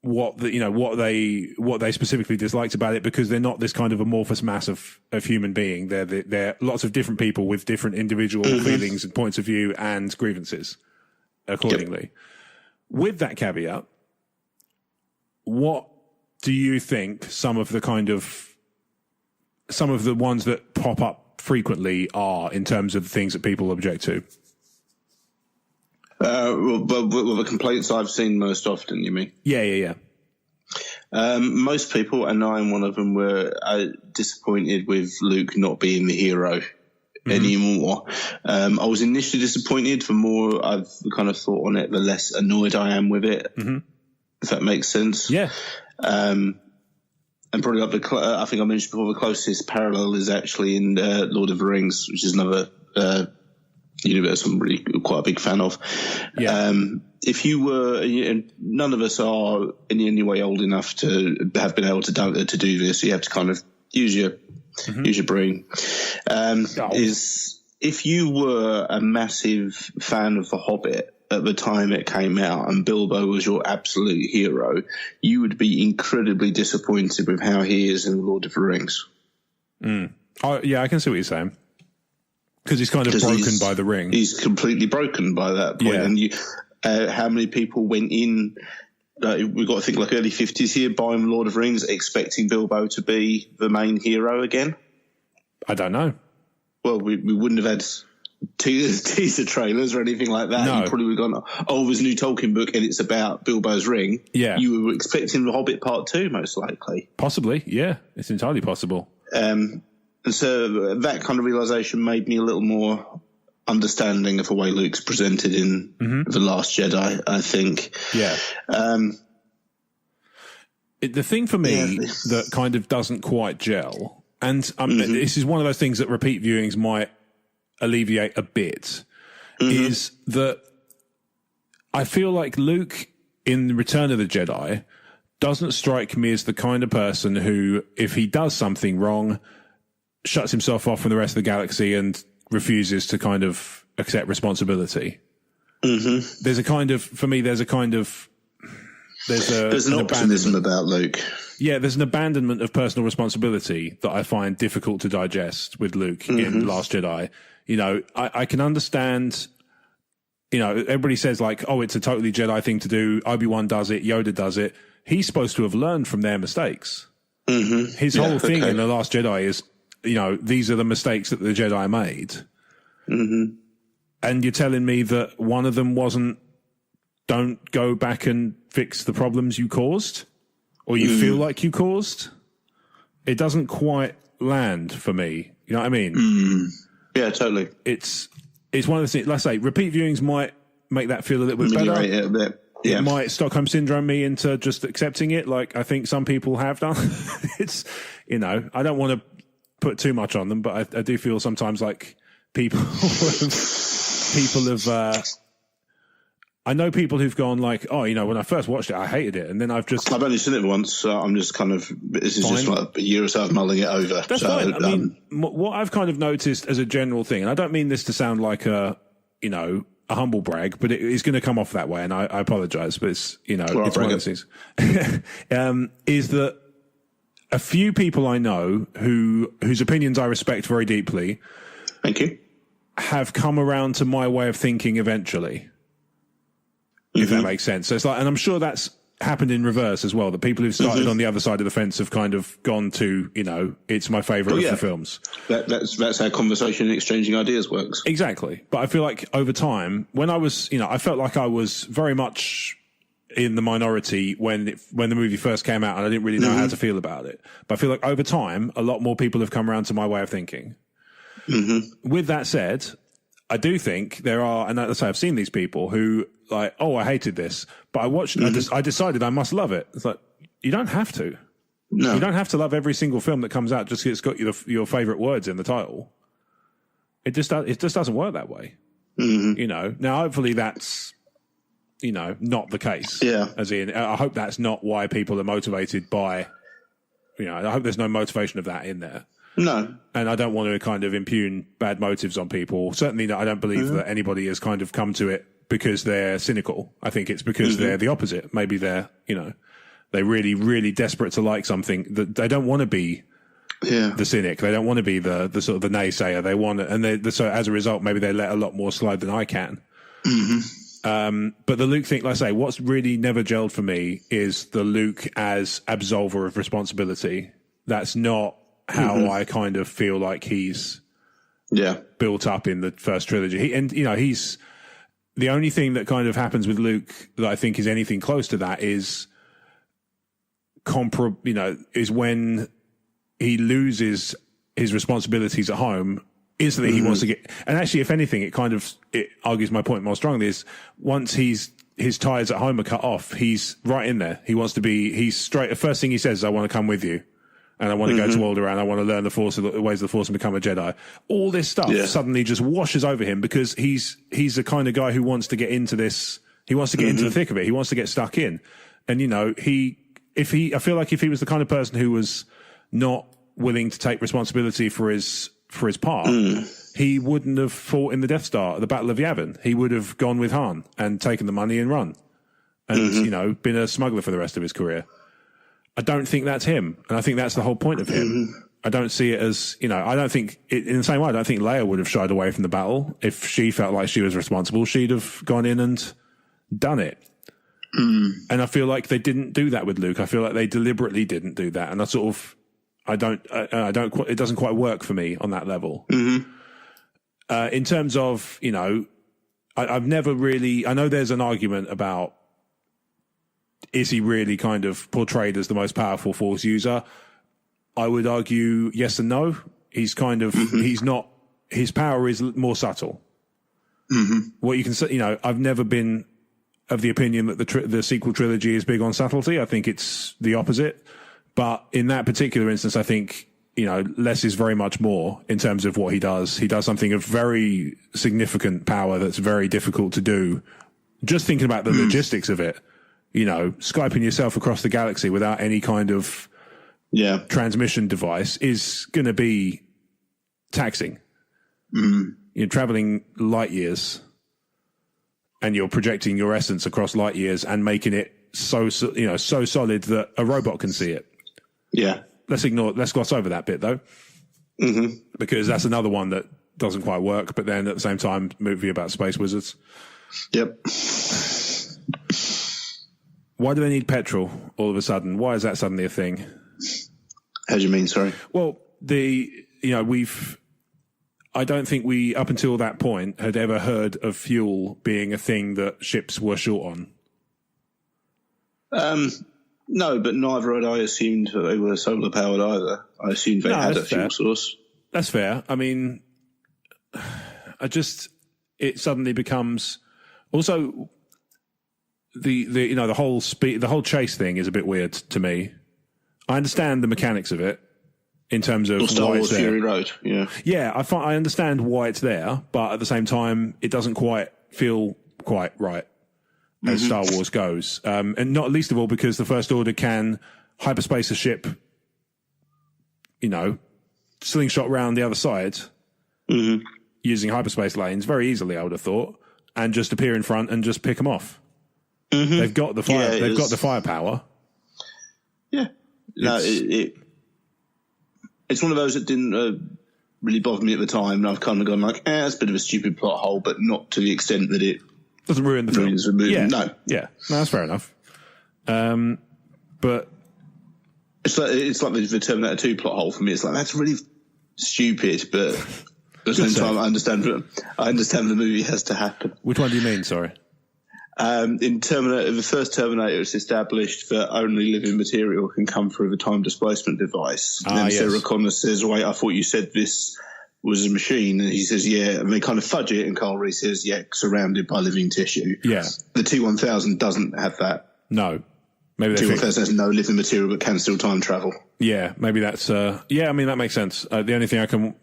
what they specifically disliked about it, because they're not this kind of amorphous mass of human being. They're lots of different people with different individual feelings and points of view and grievances accordingly. With that caveat, what do you think some of the ones that pop up frequently are in terms of the things that people object to? Well, the complaints I've seen most often, you mean? Yeah. Most people, and I'm one of them, were disappointed with Luke not being the hero anymore. I was initially disappointed. The more I've kind of thought on it, the less annoyed I am with it, if that makes sense. Yeah. And probably I think I mentioned before, the closest parallel is actually in Lord of the Rings, which is another universe I'm really quite a big fan of. Yeah. If you were, and none of us are in any way old enough to have been able to do this, so you have to kind of use your brain. Is if you were a massive fan of The Hobbit at the time it came out and Bilbo was your absolute hero, you would be incredibly disappointed with how he is in Lord of the Rings. Oh, yeah, I can see what you're saying. Because he's kind of broken by the ring. He's completely broken by that point. Yeah. And how many people went in, we've got to think like early 50s here, buying Lord of the Rings, expecting Bilbo to be the main hero again? I don't know. Well, we wouldn't have had teaser trailers or anything like that. No. You probably would have gone, there's a new Tolkien book and it's about Bilbo's ring. Yeah. You were expecting The Hobbit Part 2, most likely. Possibly, yeah. It's entirely possible. And so that kind of realization made me a little more understanding of the way Luke's presented in The Last Jedi, I think. Yeah. The thing for me that kind of doesn't quite gel, and this is one of those things that repeat viewings might alleviate a bit, is that I feel like Luke in Return of the Jedi doesn't strike me as the kind of person who, if he does something wrong, shuts himself off from the rest of the galaxy and refuses to kind of accept responsibility. Mm-hmm. There's an optimism about Luke. Yeah, there's an abandonment of personal responsibility that I find difficult to digest with Luke in Last Jedi. You know, I can understand, you know, everybody says like, oh, it's a totally Jedi thing to do. Obi-Wan does it. Yoda does it. He's supposed to have learned from their mistakes. Mm-hmm. His whole thing in The Last Jedi is, you know, these are the mistakes that the Jedi made. Mm-hmm. And you're telling me that one of them wasn't, don't go back and fix the problems you caused or you feel like you caused? It doesn't quite land for me. You know what I mean? Mm. Yeah, totally. It's one of the things, let's say, repeat viewings might make that feel a little bit better. It a bit. Yeah. It might Stockholm Syndrome me into just accepting it, like I think some people have done. It's, you know, I don't want to put too much on them, but I do feel sometimes like people have I know people who've gone like, oh, you know, when I first watched it, I hated it, and then I've only seen it once, so I'm just kind of, this is fine. Just like a year or so of mulling it over. That's fine. I mean, what I've kind of noticed as a general thing, and I don't mean this to sound like a humble brag, but it is going to come off that way, and I apologize, but it's, you know, it's one of those things, is that a few people I know whose opinions I respect very deeply, thank you, have come around to my way of thinking eventually, if that makes sense. So it's like, and I'm sure that's happened in reverse as well, that people who've started on the other side of the fence have kind of gone to, you know, it's my favorite of the films. That's how conversation and exchanging ideas works. Exactly. But I feel like over time, when I was, you know, I felt like I was very much in the minority when the movie first came out, and I didn't really know how to feel about it. But I feel like over time, a lot more people have come around to my way of thinking. Mm-hmm. With that said, I do think there are, and let's say I've seen these people who like, oh, I hated this, but I watched it, I decided I must love it. It's like, you don't have to. No. You don't have to love every single film that comes out just because it's got your favorite words in the title. It just doesn't work that way. Mm-hmm. You know, now hopefully that's, you know, not the case. Yeah. As in, I hope that's not why people are motivated by, you know, I hope there's no motivation of that in there. No. And I don't want to kind of impugn bad motives on people. Certainly, I don't believe that anybody has kind of come to it because they're cynical. I think it's because they're the opposite. Maybe they're, you know, they're really, really desperate to like something that they don't want to be the cynic. They don't want to be the sort of the naysayer. They want to, and so as a result, maybe they let a lot more slide than I can. Mm-hmm. But the Luke thing, like I say, what's really never gelled for me is the Luke as absolver of responsibility. That's not how I kind of feel like he's built up in the first trilogy. He's the only thing that kind of happens with Luke that I think is anything close to that is is when he loses his responsibilities at home. Instantly he wants to get, and actually, if anything, it argues my point more strongly, is once his ties at home are cut off, he's right in there. He's straight. The first thing he says is, I want to come with you. And I want to go to Alderaan. I want to learn the ways of the Force and become a Jedi. All this stuff suddenly just washes over him because he's the kind of guy who wants to get into this. He wants to get into the thick of it. He wants to get stuck in. And, you know, I feel like if he was the kind of person who was not willing to take responsibility for his part, he wouldn't have fought in the Death Star at the Battle of Yavin. He would have gone with Han and taken the money and run and, you know, been a smuggler for the rest of his career. I don't think that's him. And I think that's the whole point of him. I don't see it as, you know, I don't think, in the same way, I don't think Leia would have shied away from the battle. If she felt like she was responsible, she'd have gone in and done it. And I feel like they didn't do that with Luke. I feel like they deliberately didn't do that. And it doesn't quite work for me on that level. In terms of, you know, I know there's an argument about, is he really kind of portrayed as the most powerful Force user? I would argue yes and no. He's kind of, he's not, his power is more subtle. What you can say, you know, I've never been of the opinion that the sequel trilogy is big on subtlety. I think it's the opposite. But in that particular instance, I think, you know, less is very much more in terms of what he does. He does something of very significant power that's very difficult to do. Just thinking about the logistics of it, Skyping yourself across the galaxy without any kind of transmission device is going to be taxing. You're traveling light years and you're projecting your essence across light years and making it so solid that a robot can see it. Yeah. Let's gloss over that bit though, because that's another one that doesn't quite work. But then at the same time, movie about space wizards. Yep. Why do they need petrol all of a sudden? Why is that suddenly a thing? How do you mean? Sorry. Well, I don't think we, up until that point, had ever heard of fuel being a thing that ships were short on. No, but neither had I assumed that they were solar powered either. I assumed they had a fuel source. That's fair. I mean, it suddenly becomes also the whole chase thing is a bit weird to me. I understand the mechanics of it in terms of Star why Wars it's there. Fury Road. Yeah, I understand why it's there, but at the same time, it doesn't quite feel quite right as Star Wars goes, and not least of all because the First Order can hyperspace a ship, slingshot around the other side using hyperspace lanes very easily. I would have thought, and just appear in front and just pick them off. They've got the fire. Yeah, they've got the firepower. Yeah, it's one of those that didn't really bother me at the time, and I've kind of gone like, it's a bit of a stupid plot hole, but not to the extent that it doesn't ruin the film. The movie. Yeah, no, that's fair enough. But it's like the Terminator 2 plot hole for me. It's like that's really stupid, but at the same time, I understand the movie has to happen. Which one do you mean? Sorry. In Terminator, the first Terminator, it's established that only living material can come through the time displacement device. And then Sarah Connor says, "Wait, I thought you said this was a machine." And he says, "Yeah." And they kind of fudge it, and Carl Reese says, "Yeah, surrounded by living tissue." Yeah. The T-1000 doesn't have that. No. Maybe T-1000 has no living material but can still time travel. Yeah, maybe that's... I mean, that makes sense. The only thing I can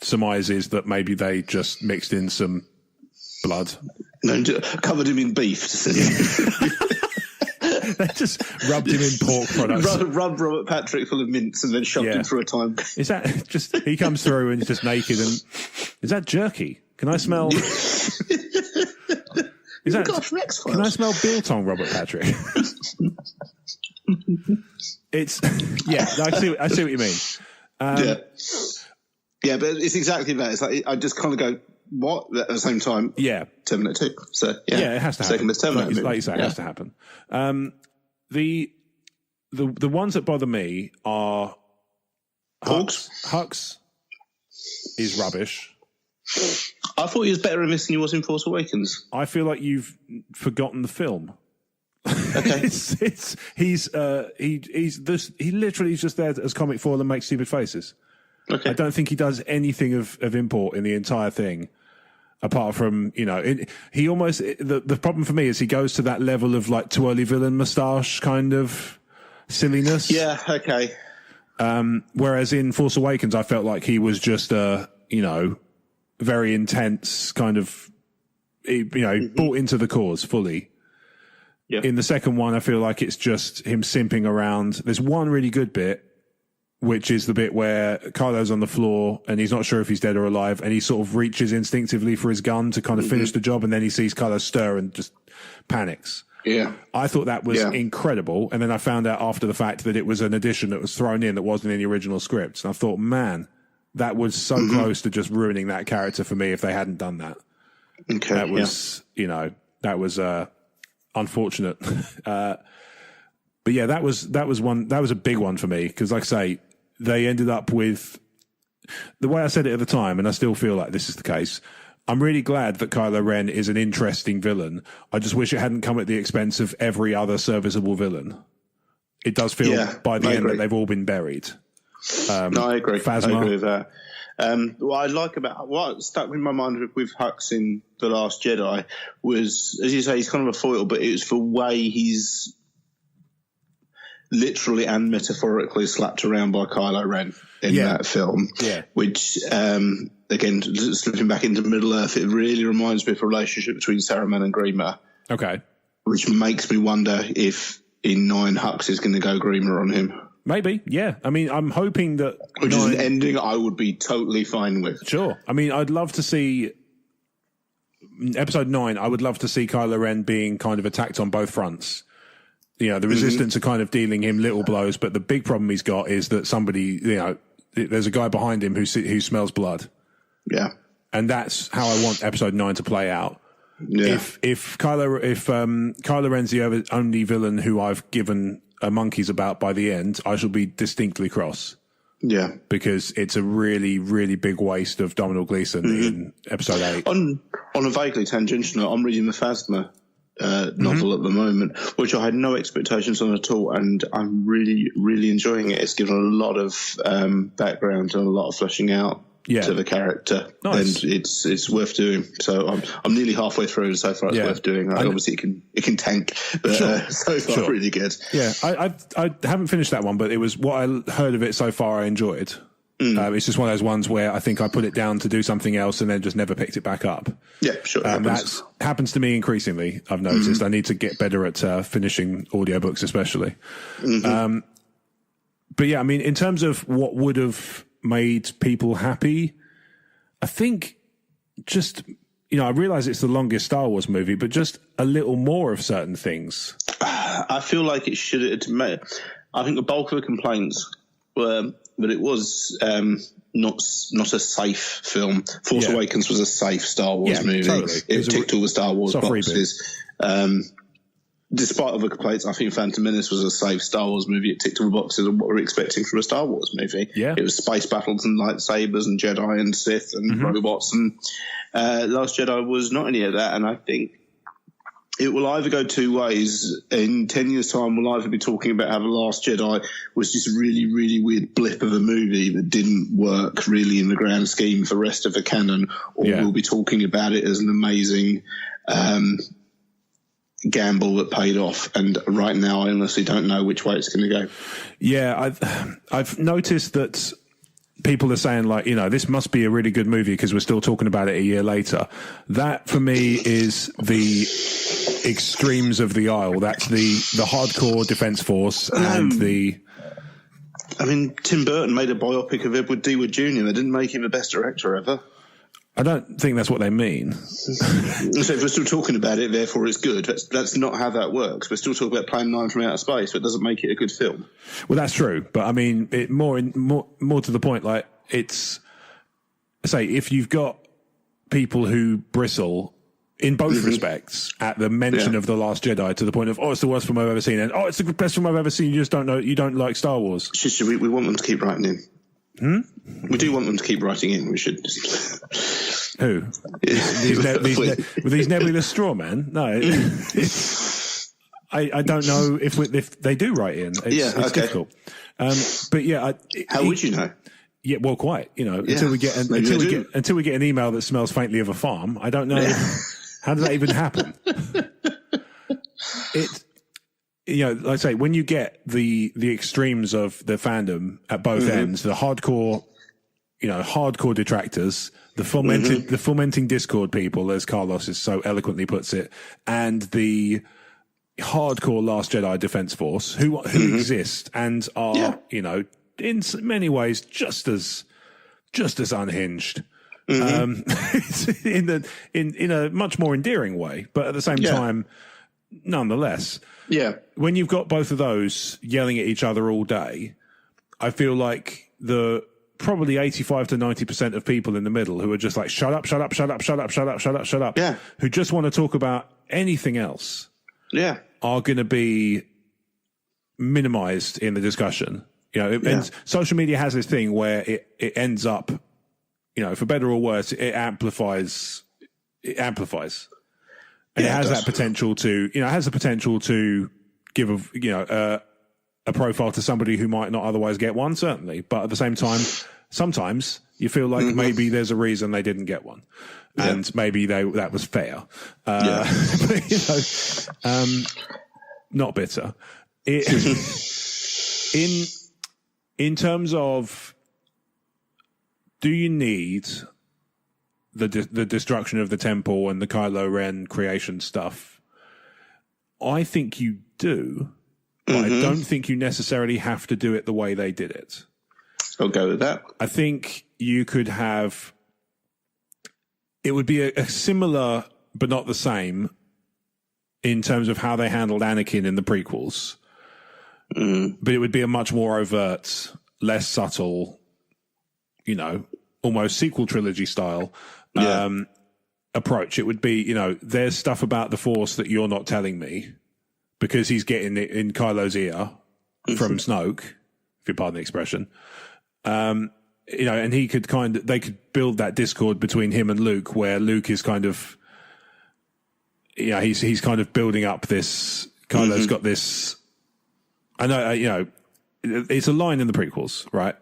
surmise is that maybe they just mixed in some blood. No, covered him in beef. They just rubbed him in pork products. Rubbed Robert Patrick full of mints and then shoved him through a time. Is that just... He comes through and he's just naked and... Is that jerky? Can I smell... Is that... Can I smell biltong, Robert Patrick? It's... Yeah, I see what you mean. Yeah, but it's exactly that. It's like I just kind of go... What? At the same time, Terminator 2. So it has to happen. Second best Terminator like you say, it has to happen. The ones that bother me are Hux is rubbish. I thought he was better in this than he was in Force Awakens. I feel like you've forgotten the film. Okay, he literally is just there as comic foil and makes stupid faces. Okay, I don't think he does anything of import in the entire thing. Apart from, he almost, the problem for me is he goes to that level of like twirly villain moustache kind of silliness. Yeah, okay. Whereas in Force Awakens, I felt like he was just a, very intense kind of, bought into the cause fully. Yep. In the second one, I feel like it's just him simping around. There's one really good bit, which is the bit where Kylo's on the floor and he's not sure if he's dead or alive, and he sort of reaches instinctively for his gun to kind of finish the job, and then he sees Kylo stir and just panics. Yeah. I thought that was incredible, and then I found out after the fact that it was an addition that was thrown in that wasn't in the original script, and I thought, man, that was so close to just ruining that character for me if they hadn't done that. Okay. That was, that was unfortunate. But yeah, that was a big one for me, because like I say, they ended up with, the way I said it at the time, and I still feel like this is the case, I'm really glad that Kylo Ren is an interesting villain. I just wish it hadn't come at the expense of every other serviceable villain. It does feel by the end that they've all been buried. No, I agree. Phasma. I agree with that. What stuck in my mind with Hux in The Last Jedi was, as you say, he's kind of a foil, but it was the way he's literally and metaphorically slapped around by Kylo Ren in that film. Yeah. Which, again, slipping back into Middle Earth, it really reminds me of a relationship between Saruman and Grima. Okay. Which makes me wonder if in 9 Hux is going to go Greener on him. Maybe, yeah. I mean, I'm hoping that... Which is an ending I would be totally fine with. Sure. I mean, I'd love to see... Episode 9, I would love to see Kylo Ren being kind of attacked on both fronts. You know, the Resistance are kind of dealing him little blows, but the big problem he's got is that somebody, you know, there's a guy behind him who smells blood. Yeah. And that's how I want Episode 9 to play out. Yeah. If Kylo Ren's the only villain who I've given a monkeys about by the end, I shall be distinctly cross. Yeah. Because it's a really, really big waste of Domhnall Gleeson in Episode 8. On a vaguely tangential note, I'm reading the Phasma novel at the moment, which I had no expectations on at all, and I'm really, really enjoying it. It's given a lot of background and a lot of fleshing out to the character, nice. And it's worth doing. So I'm nearly halfway through, so far it's worth doing. Obviously, it can tank, but so far really good. Yeah, I haven't finished that one, but it was what I heard of it so far. I enjoyed. It's just one of those ones where I think I put it down to do something else and then just never picked it back up. Yeah, sure. That happens to me increasingly, I've noticed. I need to get better at finishing audiobooks especially. But yeah, I mean, in terms of what would have made people happy, I think just, you know, I realize it's the longest Star Wars movie, but just a little more of certain things. I feel like it should have. I think the bulk of the complaints were that it was not a safe film. Force Awakens was a safe Star Wars movie. Totally. It ticked all the Star Wars boxes. Despite other complaints, I think Phantom Menace was a safe Star Wars movie. It ticked all the boxes of what we're expecting from a Star Wars movie. Yeah. It was space battles and lightsabers and Jedi and Sith and robots. And Last Jedi was not any of that. And I think it will either go two ways. In 10 years' time, we'll either be talking about how The Last Jedi was just a really, really weird blip of a movie that didn't work really in the grand scheme for the rest of the canon, or we'll be talking about it as an amazing gamble that paid off. And right now, I honestly don't know which way it's going to go. Yeah, I've noticed that people are saying, like, you know, this must be a really good movie because we're still talking about it a year later. That, for me, is the extremes of the aisle. That's the hardcore Defence Force and the... I mean, Tim Burton made a biopic of Edward D. Wood Jr. They didn't make him the best director ever. I don't think that's what they mean. So if we're still talking about it, therefore it's good. That's not how that works. We're still talking about Plan 9 from outer space, but it doesn't make it a good film. Well, that's true. But I mean, more to the point, like, it's, say, if you've got people who bristle in both respects at the mention of The Last Jedi to the point of, oh, it's the worst film I've ever seen, and oh, it's the best film I've ever seen, you just don't know, you don't like Star Wars. We want them to keep writing in. We do want them to keep writing in. We should just... Who? These nebulous straw men? No. I don't know if they do write in. It's difficult. But yeah, how would you know? Yeah, well, quite. You know, until we get an email that smells faintly of a farm, I don't know. How does that even happen? You know, like I say, when you get the extremes of the fandom at both ends, the hardcore detractors, the fomenting Discord people, as Carlos so eloquently puts it, and the hardcore Last Jedi Defense Force who exist and are, you know, in many ways just as unhinged. In a much more endearing way, but at the same time, nonetheless. Yeah. When you've got both of those yelling at each other all day, I feel like the probably 85 to 90% of people in the middle who are just like, shut up, shut up, shut up, shut up, shut up, shut up, shut up. Yeah. Who just want to talk about anything else. Yeah. Are going to be minimized in the discussion. You know, and social media has this thing where it ends up, you know, for better or worse, it amplifies. And it has that potential to, you know, it has the potential to give a profile to somebody who might not otherwise get one, certainly. But at the same time, sometimes you feel like maybe there's a reason they didn't get one, and maybe that was fair. But, you know, not bitter. In terms of, do you need the destruction of the temple and the Kylo Ren creation stuff I think you do, but I don't think you necessarily have to do it the way they did it. I'll go with that. I think you could have... It would be a similar, but not the same, in terms of how they handled Anakin in the prequels. But it would be a much more overt, less subtle, almost sequel trilogy style approach. It would be, there's stuff about the Force that you're not telling me because he's getting it in Kylo's ear from Snoke, if you pardon the expression. And he could they could build that discord between him and Luke, where Luke is kind of, he's kind of building up this. Kylo's got this. I know, it's a line in the prequels, right?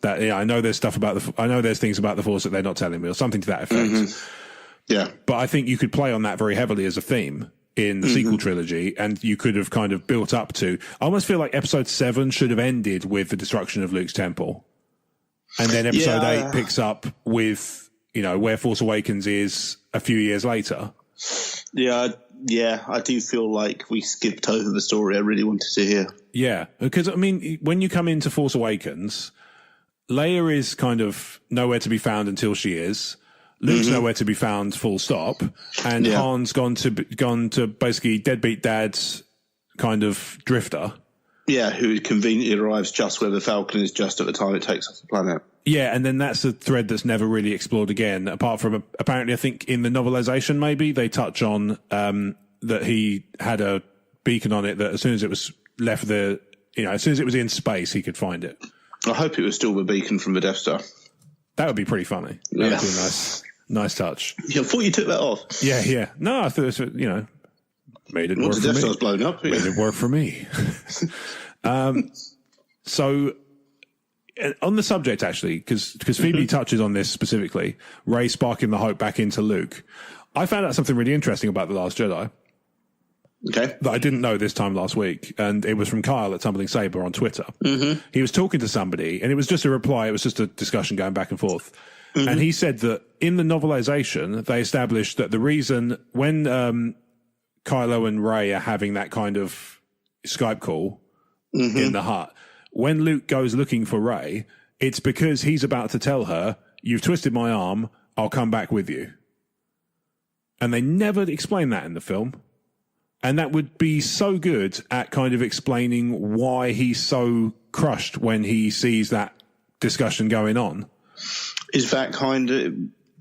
That I know there's stuff about I know there's things about the Force that they're not telling me, or something to that effect. Yeah, but I think you could play on that very heavily as a theme in the sequel trilogy, and you could have kind of built up to. I almost feel like Episode 7 should have ended with the destruction of Luke's temple, and then Episode 8 picks up with where Force Awakens is a few years later. Yeah, I do feel like we skipped over the story I really wanted to hear. Yeah, because, when you come into Force Awakens, Leia is kind of nowhere to be found until she is. Luke's nowhere to be found, full stop. And Han's gone to basically deadbeat dad's kind of drifter. Yeah, who conveniently arrives just where the Falcon is, just at the time it takes off the planet. Yeah, and then that's a thread that's never really explored again, apart from apparently, I think in the novelization maybe they touch on that he had a beacon on it that as soon as it was left as soon as it was in space, he could find it. I hope it was still the beacon from the Death Star. That would be pretty funny. That would be a nice touch. Yeah, I thought you took that off. Yeah. No, I thought it was, made it work for me. The Death Star's blown up. Made it work for me. So, on the subject, actually, because Phoebe touches on this specifically, Rey sparking the hope back into Luke, I found out something really interesting about The Last Jedi. Okay. That I didn't know this time last week, and it was from Kyle at Tumbling Saber on Twitter. He was talking to somebody, and it was just a reply, it was just a discussion going back and forth. And he said that in the novelization, they established that the reason when Kylo and Rey are having that kind of Skype call in the hut, when Luke goes looking for Rey, it's because he's about to tell her, "You've twisted my arm, I'll come back with you." And they never explain that in the film. And that would be so good at kind of explaining why he's so crushed when he sees that discussion going on. Is that kind of...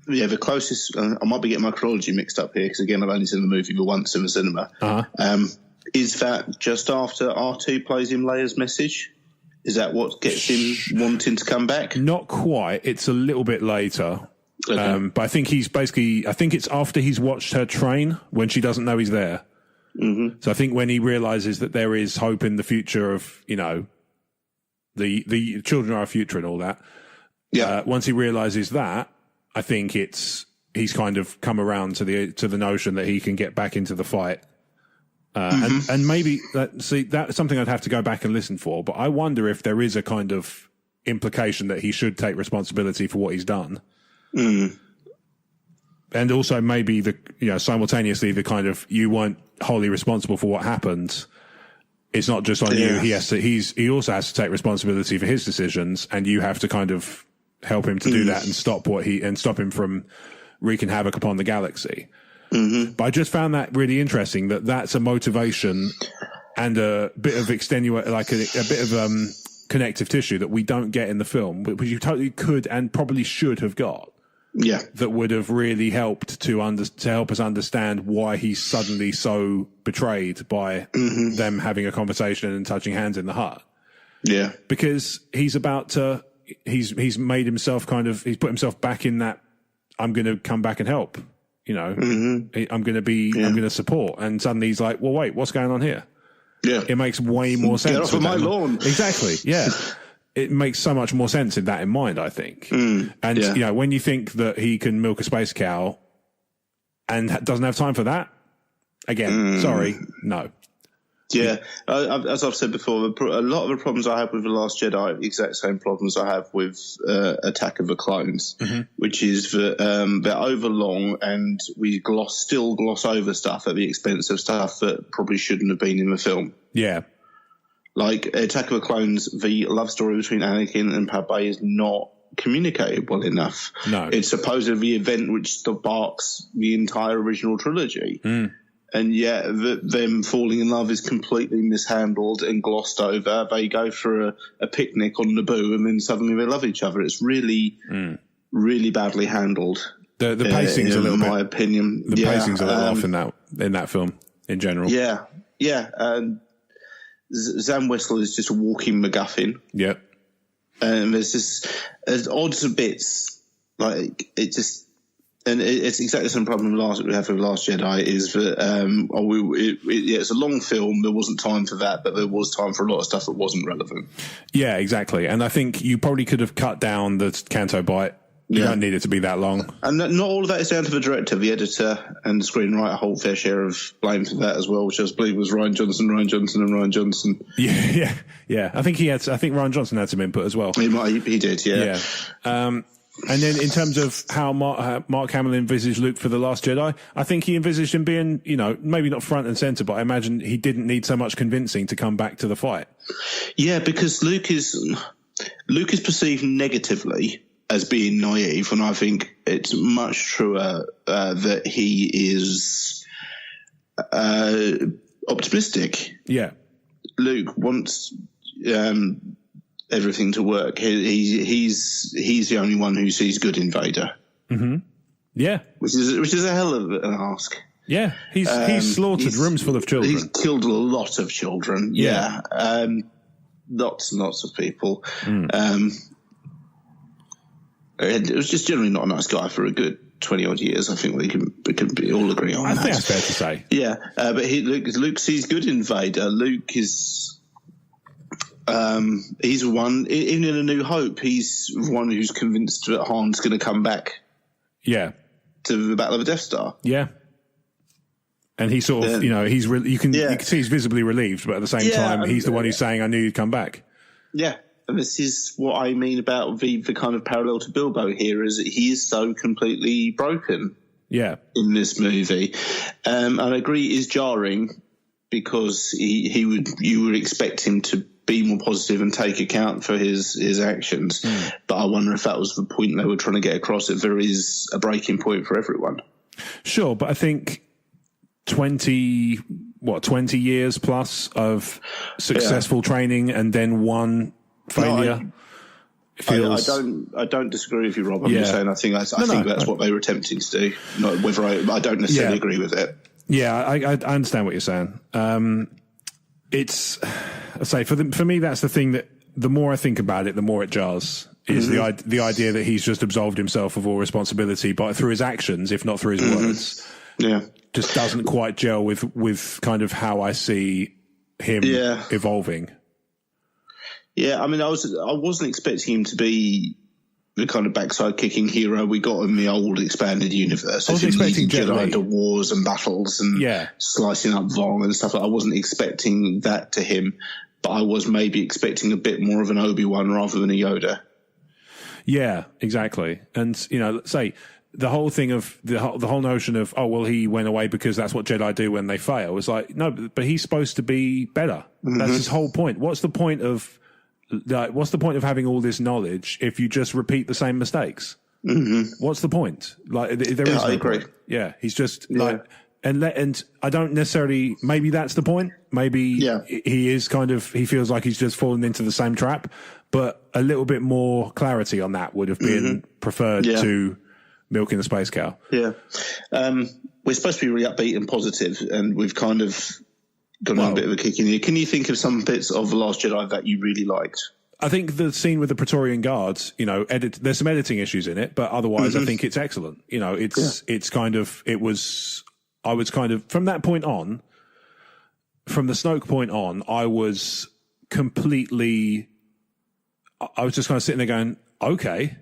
Yeah, the closest... I might be getting my chronology mixed up here, because, again, I've only seen the movie once in the cinema. Is that just after R2 plays him Leia's message? Is that what gets him wanting to come back? Not quite. It's a little bit later. Okay. But I think I think it's after he's watched her train when she doesn't know he's there. So I think when he realizes that there is hope in the future of, the children are our future and all that. Yeah. Once he realizes that, I think he's kind of come around to the notion that he can get back into the fight. And maybe that's something I'd have to go back and listen for, but I wonder if there is a kind of implication that he should take responsibility for what he's done. And also maybe simultaneously the kind of, you weren't wholly responsible for what happened. It's not just on you. He also has to take responsibility for his decisions, and you have to kind of help him to do that and stop him from wreaking havoc upon the galaxy. But I just found that really interesting, that's a motivation and a bit of a bit of connective tissue that we don't get in the film, which you totally could and probably should have got. Yeah, that would have really helped to help us understand why he's suddenly so betrayed by them having a conversation and touching hands in the hut. Yeah, because he's about to. He's made himself he's put himself back in that. I'm going to come back and help. I'm going to be. I'm going to support. And suddenly he's like, well, wait, what's going on here? Yeah, it makes way more sense. Get off of my lawn. Exactly. Yeah. It makes so much more sense in mind, I think. And, when you think that he can milk a space cow and doesn't have time for that, again, sorry, no. Yeah, as I've said before, a lot of the problems I have with The Last Jedi are the exact same problems I have with Attack of the Clones, which is that they're overlong and we still gloss over stuff at the expense of stuff that probably shouldn't have been in the film. Yeah. Like Attack of the Clones, the love story between Anakin and Padme is not communicated well enough. No. It's supposedly the event which sparks the entire original trilogy. And yet them falling in love is completely mishandled and glossed over. They go for a picnic on Naboo and then suddenly they love each other. It's really, really badly handled. The pacing's a little bit, in my opinion. The pacing's a little off in that film in general. Yeah, yeah. Zam Wesell is just a walking MacGuffin. Yep. And there's odds and bits, like it just. And it's exactly the same problem we have with Last Jedi is that it's a long film. There wasn't time for that, but there was time for a lot of stuff that wasn't relevant. Yeah, exactly. And I think you probably could have cut down the Canto bite. You don't need it to be that long. And not all of that is down to the director, the editor, and the screenwriter hold fair share of blame for that as well, which I believe was Ryan Johnson. Yeah. I think Ryan Johnson had some input as well. He did, yeah. And then in terms of how Mark Hamill envisaged Luke for The Last Jedi, I think he envisaged him being, maybe not front and center, but I imagine he didn't need so much convincing to come back to the fight. Yeah, because Luke is perceived negatively as being naive, and I think it's much truer that he is optimistic. Yeah. Luke wants everything to work. He's the only one who sees good in Vader. Mm-hmm. Yeah, which is a hell of an ask. Yeah, he's slaughtered rooms full of children. He's killed a lot of children. Yeah, lots and lots of people. It was just generally not a nice guy for a good 20 odd years. I think we can all agree on that. I think that's fair to say. Yeah, but Luke sees good in Vader. Luke is. He's one, even in A New Hope, he's one who's convinced that Han's going to come back. Yeah. To the Battle of the Death Star. Yeah. And he sort of, you can see he's visibly relieved, but at the same time, he's the one who's saying, I knew you'd come back. Yeah. And this is what I mean about the kind of parallel to Bilbo here, is that he is so completely broken. Yeah. In this movie. And I agree it is jarring because you would expect him to be more positive and take account for his actions. But I wonder if that was the point they were trying to get across, that there is a breaking point for everyone. Sure, but I think 20 years plus of successful training and then one failure. I don't disagree with you, Rob. I'm just saying I think that's what they were attempting to do. Not whether I don't necessarily agree with it. Yeah, I understand what you're saying. It's, I say, for me, that's the thing that the more I think about it, the more it jars. Is the idea that he's just absolved himself of all responsibility, but through his actions, if not through his words, just doesn't quite gel with kind of how I see him evolving. Yeah, I mean, I wasn't expecting him to be the kind of backside kicking hero we got in the old expanded universe. I was expecting Jedi to wars and battles and slicing up Vong and stuff. I wasn't expecting that to him, but I was maybe expecting a bit more of an Obi-Wan rather than a Yoda. Yeah, exactly. And say the whole thing of the whole notion of he went away because that's what Jedi do when they fail. It's like, no, but he's supposed to be better. That's his whole point. What's the point of having all this knowledge if you just repeat the same mistakes? What's the point? Like, there is no agree. point. Yeah, he's just and I don't necessarily. Maybe that's the point. Maybe he is he feels like he's just fallen into the same trap. But a little bit more clarity on that would have been preferred to milking the space cow. Yeah, we're supposed to be really upbeat and positive, and we've kind of got a bit of a kick in here. Can you think of some bits of The Last Jedi that you really liked? I think the scene with the Praetorian Guards, there's some editing issues in it, but otherwise I think it's excellent. I was kind of, from that point on, from the Snoke point on, I was just kind of sitting there going, okay,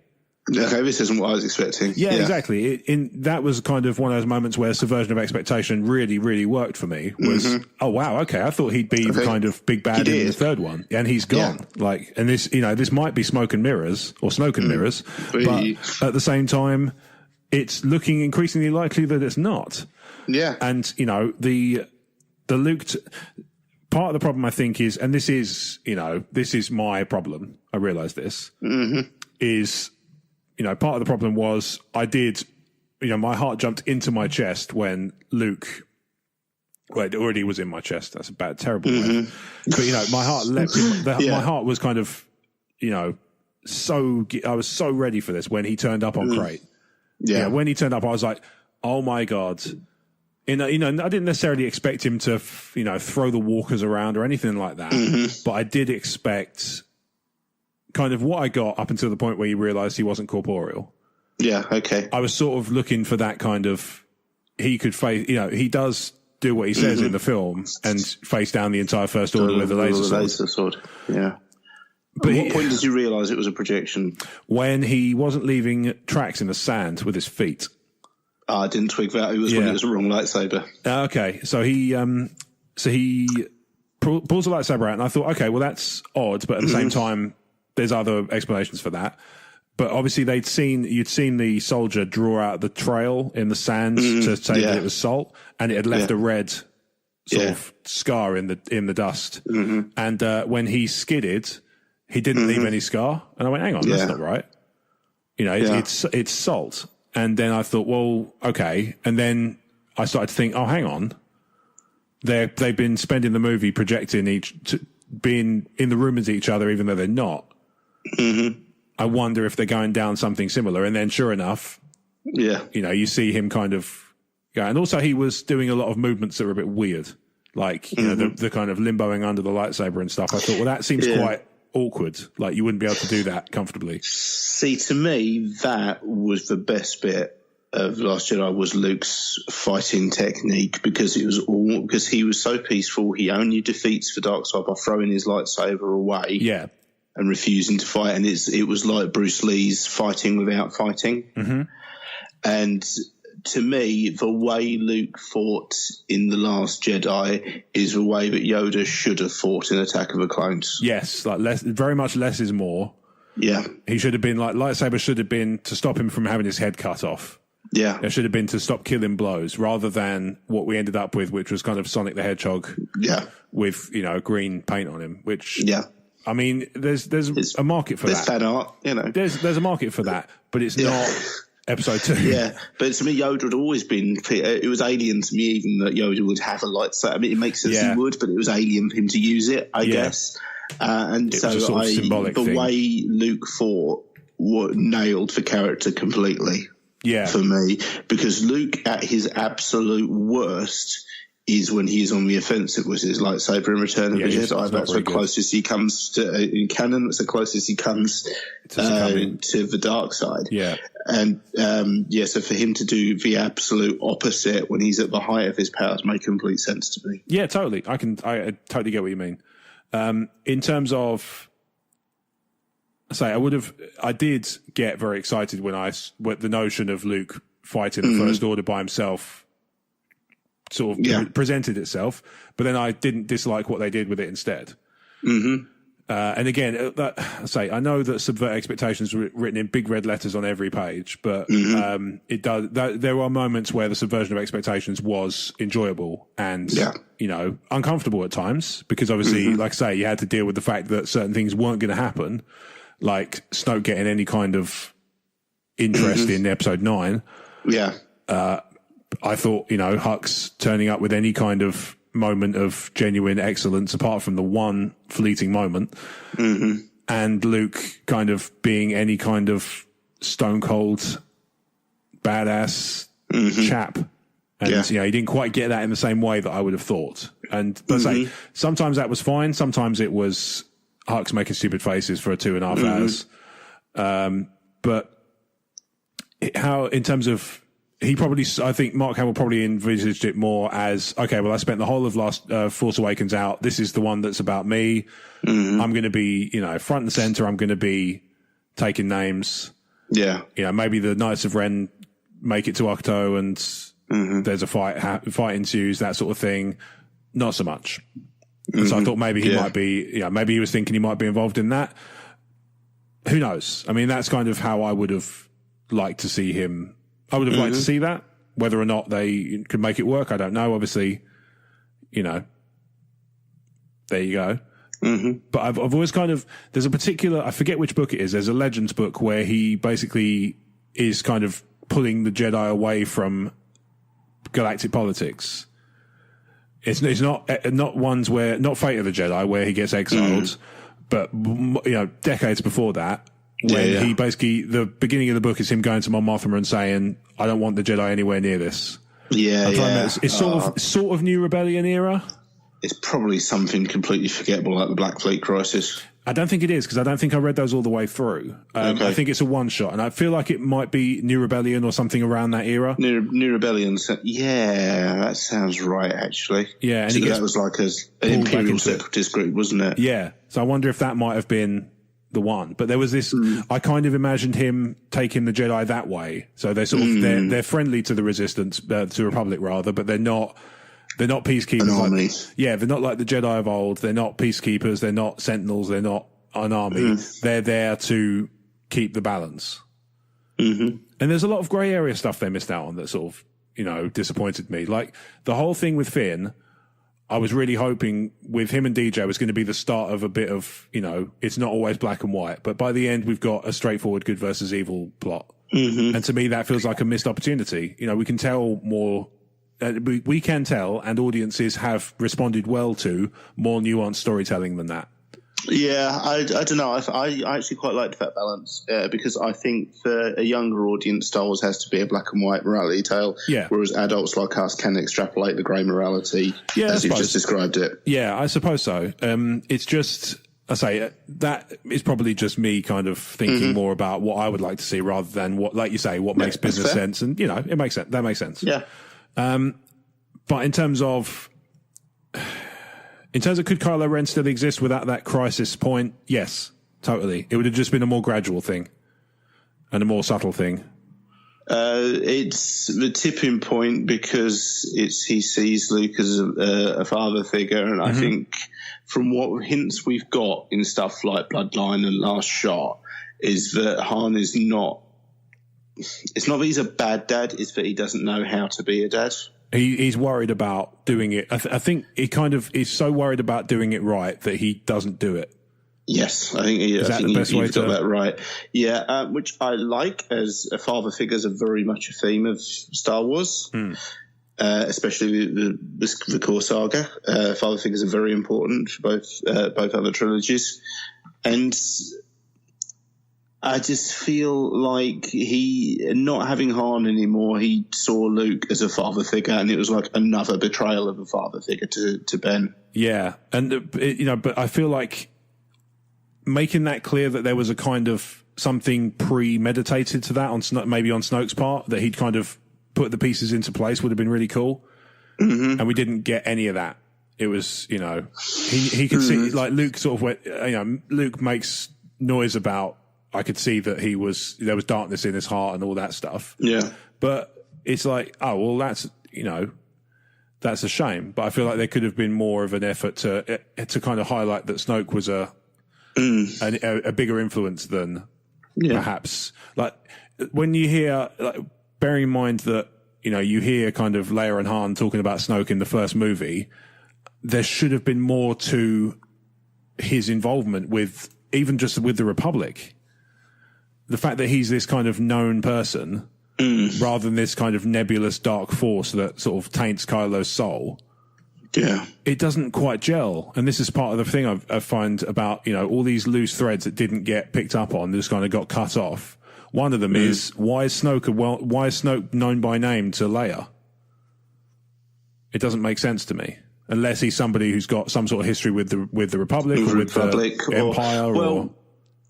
Okay, this isn't what I was expecting. Yeah, exactly. That was kind of one of those moments where subversion of expectation really, really worked for me. Was oh wow, okay, I thought he'd be the kind of big bad in the third one, and he's gone. And this, this might be smoke and mirrors, but at the same time, it's looking increasingly likely that it's not. Yeah, and the Luke. Part of the problem, I think, is, and this is my problem. I realise this is. Part of the problem was my heart jumped into my chest when Luke, well, it already was in my chest. That's a bad, terrible word. But, my heart leapt, my heart was kind of, I was so ready for this when he turned up on Crate. Yeah. When he turned up, I was like, oh my God. I didn't necessarily expect him to, throw the walkers around or anything like that. But I did expect kind of what I got up until the point where you realised he wasn't corporeal. Yeah, okay. I was sort of looking for that kind of, he could face, he does do what he says in the film and face down the entire First Order with a laser sword. Yeah. But at what point did you realise it was a projection? When he wasn't leaving tracks in the sand with his feet. I didn't twig that. It was when it was the wrong lightsaber. Okay, so he pulls the lightsaber out, and I thought, okay, well that's odd, but at the same time, there's other explanations for that. But obviously you'd seen the soldier draw out the trail in the sand to say that it was salt, and it had left a red sort of scar in the dust. And when he skidded, he didn't leave any scar. And I went, hang on, that's not right. It's salt. And then I thought, well, okay. And then I started to think, oh, hang on. They've been spending the movie projecting being in the room as each other, even though they're not. I wonder if they're going down something similar. And then sure enough, you see him kind of go. And also he was doing a lot of movements that were a bit weird. Like, the kind of limboing under the lightsaber and stuff. I thought, well, that seems quite awkward. Like you wouldn't be able to do that comfortably. See, to me, that was the best bit of Last Jedi was Luke's fighting technique because he was so peaceful. He only defeats the dark side by throwing his lightsaber away. Yeah. And refusing to fight, and it was like Bruce Lee's fighting without fighting. And to me, the way Luke fought in The Last Jedi is the way that Yoda should have fought in Attack of the Clones. Yes, like very much less is more. Yeah, he should have been lightsaber should have been to stop him from having his head cut off. Yeah, it should have been to stop killing blows, rather than what we ended up with, which was kind of Sonic the Hedgehog. Yeah, with green paint on him, which I mean, there's a market for that. There's fan art, There's a market for that, but it's not Episode 2. Yeah, but to me, Yoda had always been. It was alien to me, even that Yoda would have a lightsaber. I mean, it makes sense he would, but it was alien for him to use it, I guess. And so the way Luke fought nailed the character completely. Yeah, for me, because Luke at his absolute worst is when he is on the offensive with his lightsaber in Return of the Jedi. That's the closest he comes to in canon. That's the closest he comes to the dark side. Yeah, and so for him to do the absolute opposite when he's at the height of his powers made complete sense to me. Yeah, totally. I totally get what you mean. In terms of, I did get very excited when the notion of Luke fighting the First Order by himself sort of presented itself, but then I didn't dislike what they did with it instead. And again, I know that subvert expectations were written in big red letters on every page, but it does. There are moments where the subversion of expectations was enjoyable and uncomfortable at times, because obviously, like I say, you had to deal with the fact that certain things weren't going to happen, like Snoke getting any kind of interest in Episode 9. Yeah. I thought, Hux turning up with any kind of moment of genuine excellence, apart from the one fleeting moment, and Luke kind of being any kind of stone cold badass chap. And, he didn't quite get that in the same way that I would have thought. And sometimes that was fine. Sometimes it was Hux making stupid faces for 2.5 hours. But how, in terms of, I think Mark Hamill probably envisaged it more as, okay, well, I spent the whole of Force Awakens out. This is the one that's about me. I'm going to be, front and center. I'm going to be taking names. Yeah. Maybe the Knights of Ren make it to Ahch-To and there's a fight ensues, that sort of thing. Not so much. And so I thought maybe he might be, maybe he was thinking he might be involved in that. Who knows? I mean, that's kind of how I would have liked to see him. I would have liked to see that. Whether or not they could make it work, I don't know. Obviously, there you go. But I've always there's a particular, I forget which book it is. There's a Legends book where he basically is kind of pulling the Jedi away from galactic politics. It's not ones where, not Fate of the Jedi where he gets exiled, but decades before that, when he basically, the beginning of the book is him going to Mon Mothma and saying, "I don't want the Jedi anywhere near this." It's sort of New Rebellion era. It's probably something completely forgettable, like the Black Fleet Crisis. I don't think it is, because I don't think I read those all the way through. I think it's a one-shot, and I feel like it might be New Rebellion or something around that era. New Rebellion, that sounds right, actually. Yeah. And that was like an Imperial separatist group, wasn't it? Yeah. So I wonder if that might have been the one. But there was this, I kind of imagined him taking the Jedi that way. So they're sort of, they're friendly to the Resistance, to Republic rather, but they're not peacekeepers. They're not like the Jedi of old. They're not peacekeepers. They're not sentinels. They're not an army. They're there to keep the balance. And there's a lot of grey area stuff they missed out on that sort of, disappointed me. Like the whole thing with Finn, I was really hoping with him and DJ was going to be the start of a bit of, it's not always black and white. But by the end, we've got a straightforward good versus evil plot. And to me, that feels like a missed opportunity. We can tell more. We can tell, and audiences have responded well to more nuanced storytelling than that. Yeah, I don't know. I actually quite liked that balance because I think for a younger audience, Star Wars has to be a black and white morality tale, whereas adults like us can extrapolate the grey morality as you've just described it. Yeah, I suppose so. It's just, I say, that is probably just me kind of thinking more about what I would like to see rather than what, like you say, what makes business sense. And, it makes sense. That makes sense. Yeah. But in terms of could Kylo Ren still exist without that crisis point? Yes, totally. It would have just been a more gradual thing and a more subtle thing. It's the tipping point because he sees Luke as a father figure, and I think from what hints we've got in stuff like Bloodline and Last Shot is that Han is not. It's not that he's a bad dad; it's that he doesn't know how to be a dad. He's worried about doing it. I think he kind of is so worried about doing it right that he doesn't do it. Yes, I think you've got that right. Yeah, which I like as father figures are very much a theme of Star Wars, especially the core saga. Father figures are very important for both other trilogies, and I just feel like he, not having Han anymore, he saw Luke as a father figure, and it was like another betrayal of a father figure to Ben. Yeah, and but I feel like making that clear that there was a kind of something premeditated to that maybe on Snoke's part, that he'd kind of put the pieces into place would have been really cool. And we didn't get any of that. It was, he could see, like Luke sort of went, Luke makes noise about, I could see that there was darkness in his heart and all that stuff. Yeah. But it's like, oh, well, that's a shame. But I feel like there could have been more of an effort to kind of highlight that Snoke was a bigger influence than perhaps. Like when you hear, bearing in mind that, you hear kind of Leia and Han talking about Snoke in the first movie, there should have been more to his involvement with, even just with the Republic. The fact that he's this kind of known person rather than this kind of nebulous dark force that sort of taints Kylo's soul. Yeah. It doesn't quite gel. And this is part of the thing I find about, all these loose threads that didn't get picked up on, just kind of got cut off. One of them is, why is Snoke known by name to Leia? It doesn't make sense to me. Unless he's somebody who's got some sort of history with the Republic or with the Empire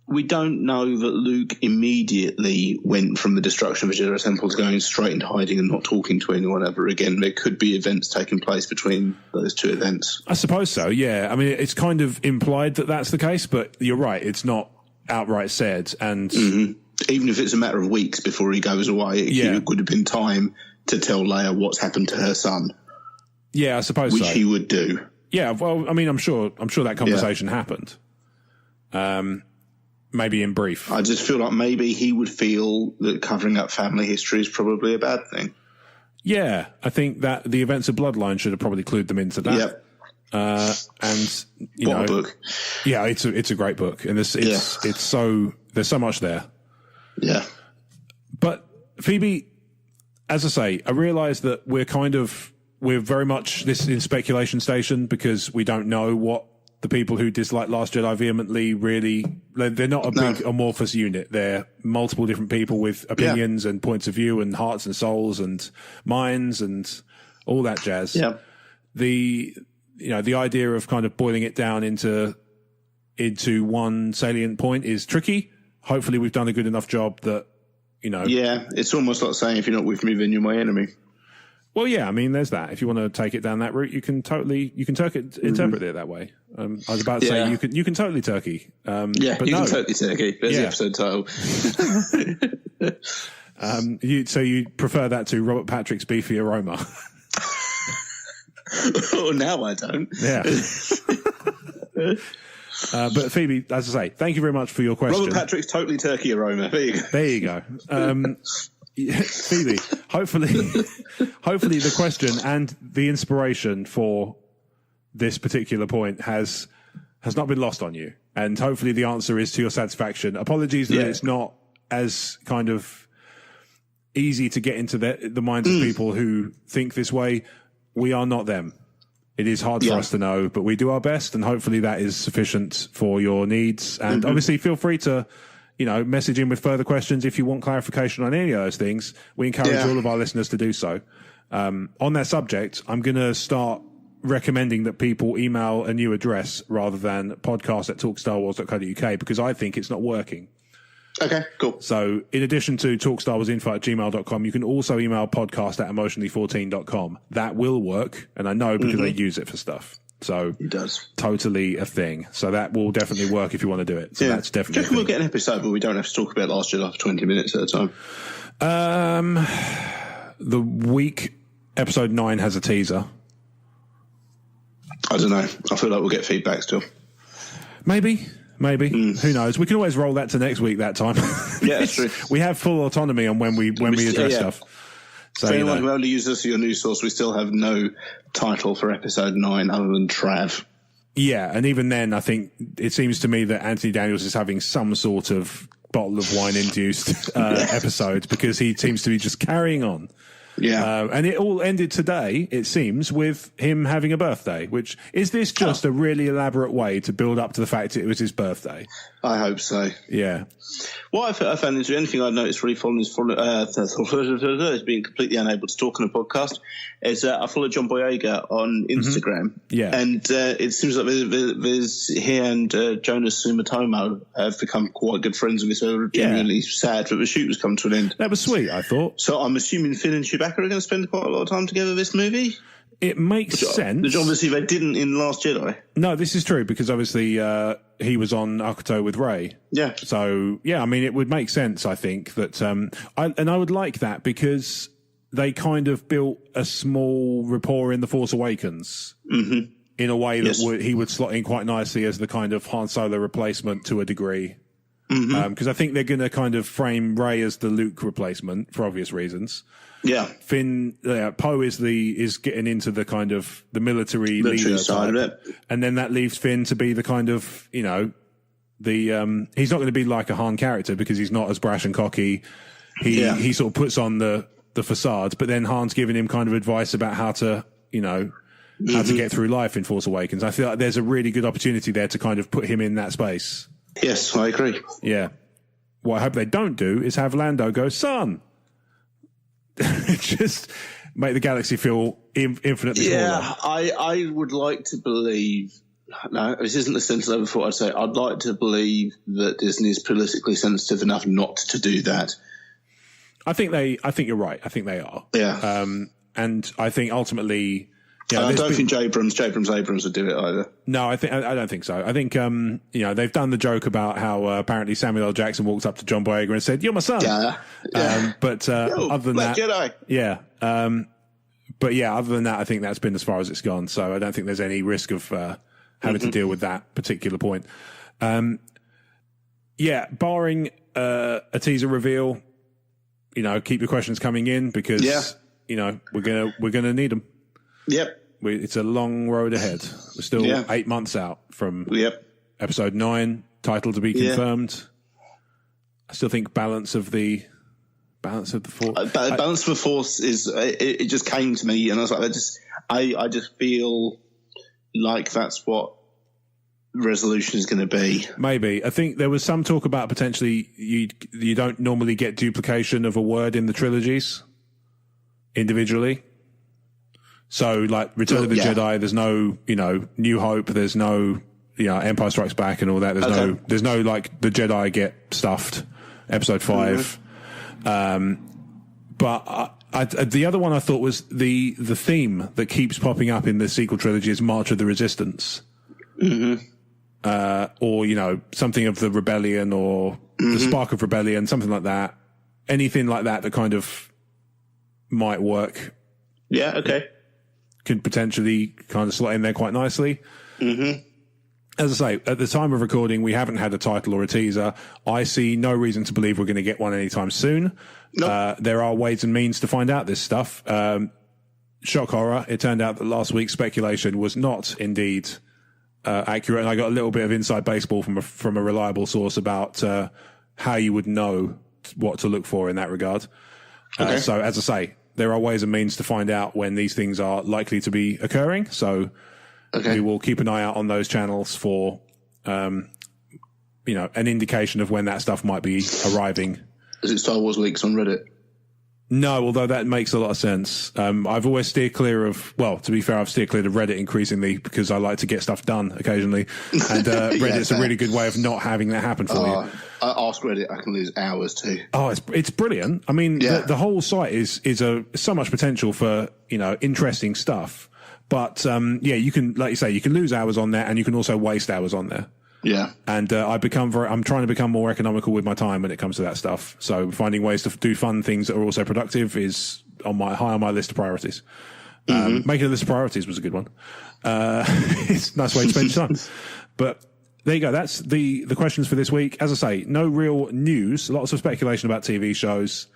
we don't know that Luke immediately went from the destruction of the Jedi Temple to going straight into hiding and not talking to anyone ever again. There could be events taking place between those two events. I suppose so, yeah. I mean, it's kind of implied that that's the case, but you're right. It's not outright said. And Even if it's a matter of weeks before he goes away, it would have been time to tell Leia what's happened to her son. Yeah, I suppose which so. he would do. Yeah, well, I mean, I'm sure that conversation happened. Maybe in brief. I just feel like maybe he would feel that covering up family history is probably a bad thing. Yeah, I think that the events of Bloodline should have probably clued them into that. Yep. And a book. Yeah, it's a great book, and it's so there's so much there. Yeah. But Phoebe, as I say, I realise that we're very much this in speculation station because we don't know what the people who dislike Last Jedi vehemently really, they're not a big amorphous unit. They're multiple different people with opinions and points of view and hearts and souls and minds and all that jazz. Yeah. The idea of kind of boiling it down into one salient point is tricky. Hopefully we've done a good enough job that, Yeah, it's almost like saying if you're not with me, then you're my enemy. Well, yeah, I mean, there's that. If you want to take it down that route, you can interpret it that way. I was about to say you can totally turkey. But you can totally turkey. There's the episode title. So you prefer that to Robert Patrick's beefy aroma? Oh, now I don't. Yeah. But Phoebe, as I say, thank you very much for your question. Robert Patrick's totally turkey aroma. There you go. Phoebe, hopefully the question and the inspiration for this particular point has not been lost on you, and hopefully the answer is to your satisfaction. Apologies that it's not as kind of easy to get into the minds of people who think this way. We are not them. It is hard for us to know, but we do our best, and hopefully that is sufficient for your needs. And obviously feel free to message in with further questions if you want clarification on any of those things. We encourage all of our listeners to do so. On that subject, I'm going to start recommending that people email a new address rather than podcast@talkstarwars.co.uk because I think it's not working. Okay, cool. So in addition to talkstarwarsinfo@gmail.com, you can also email podcast@emotionally14.com. That will work, and I know because they use it for stuff. So it does. Totally a thing. So that will definitely work if you want to do it. So that's definitely. Do you reckon we'll get an episode where we don't have to talk about Last Jedi for 20 minutes at a time? The week episode 9 has a teaser. I don't know. I feel like we'll get feedback still. Maybe. Who knows? We can always roll that to next week that time. Yeah, that's true. We have full autonomy on when we address stuff. So, for anyone who only uses us as your news source, we still have no title for episode 9 other than Trav. Yeah, and even then, I think it seems to me that Anthony Daniels is having some sort of bottle of wine-induced episode because he seems to be just carrying on. Yeah. And it all ended today, it seems, with him having a birthday, which is this just a really elaborate way to build up to the fact it was his birthday? I hope so. Yeah. What I found is the only thing I've noticed really following is being completely unable to talk on a podcast is I follow John Boyega on Instagram. Yeah. And it seems like there's he and Jonas Sumitomo have become quite good friends, and so we're genuinely sad that the shoot was come to an end. That was sweet, I thought. So I'm assuming Finn and Chewbacca are going to spend quite a lot of time together this movie. It makes sense. Which obviously they didn't in Last Jedi. No, this is true because obviously he was on Ahch-To with Rey. Yeah. So, yeah, I mean, it would make sense, I think, that I would like that because they kind of built a small rapport in The Force Awakens in a way that he would slot in quite nicely as the kind of Han Solo replacement to a degree. Because I think they're going to kind of frame Rey as the Luke replacement for obvious reasons. Yeah, Finn, Poe is getting into the kind of the military leader side of it, and then that leaves Finn to be the kind of he's not going to be like a Han character because he's not as brash and cocky. He sort of puts on the facade, but then Han's giving him kind of advice about how to how to get through life in Force Awakens. I feel like there's a really good opportunity there to kind of put him in that space. Yes, I agree. Yeah. What I hope they don't do is have Lando go, son. Just make the galaxy feel infinitely smaller. Yeah, I would like to believe. No, this isn't the sentence I ever thought I'd say. I'd like to believe that Disney is politically sensitive enough not to do that. I think you're right. I think they are. Yeah. And I think ultimately Yeah, I don't think Abrams would do it either. No, I don't think so. I think they've done the joke about how apparently Samuel L. Jackson walked up to John Boyega and said, "You're my son." Yeah. But other than Last that, Jedi. But yeah, other than that, I think that's been as far as it's gone. So I don't think there's any risk of having to deal with that particular point. Barring a teaser reveal, keep your questions coming in because we're gonna need them. Yep. It's a long road ahead. We're still 8 months out from episode 9, title to be confirmed. I still think balance of the Force. Balance of the Force is it just came to me, and I was like, I just feel like that's what resolution is going to be. Maybe. I think there was some talk about potentially you don't normally get duplication of a word in the trilogies individually. So, like Return of the Jedi, there's no, New Hope, there's no, Empire Strikes Back and all that. There's no like the Jedi get stuffed. Episode 5. But the other one I thought was the theme that keeps popping up in the sequel trilogy is March of the Resistance. Or something of the Rebellion or the Spark of Rebellion, something like that. Anything like that kind of might work. Yeah. Okay. Could potentially kind of slot in there quite nicely. As I say, at the time of recording, we haven't had a title or a teaser. I see no reason to believe we're going to get one anytime soon. Nope. There are ways and means to find out this stuff. Shock horror. It turned out that last week's speculation was not indeed accurate, and I got a little bit of inside baseball from a reliable source about how you would know what to look for in that regard. Okay. So, as I say, there are ways and means to find out when these things are likely to be occurring. So we will keep an eye out on those channels for, an indication of when that stuff might be arriving. Is it Star Wars Leaks on Reddit? No, although that makes a lot of sense. I've always steered clear of, to be fair, I've steered clear of Reddit increasingly because I like to get stuff done occasionally. And Reddit's a really good way of not having that happen for you. I ask Reddit, I can lose hours too. Oh, it's brilliant. I mean, the whole site is so much potential for, interesting stuff. But, you can, like you say, you can lose hours on there and you can also waste hours on there. Yeah. And I'm trying to become more economical with my time when it comes to that stuff. So finding ways to do fun things that are also productive is high on my list of priorities. Making a list of priorities was a good one. It's a nice way to spend your time. But there you go. That's the questions for this week. As I say, no real news. Lots of speculation about TV shows.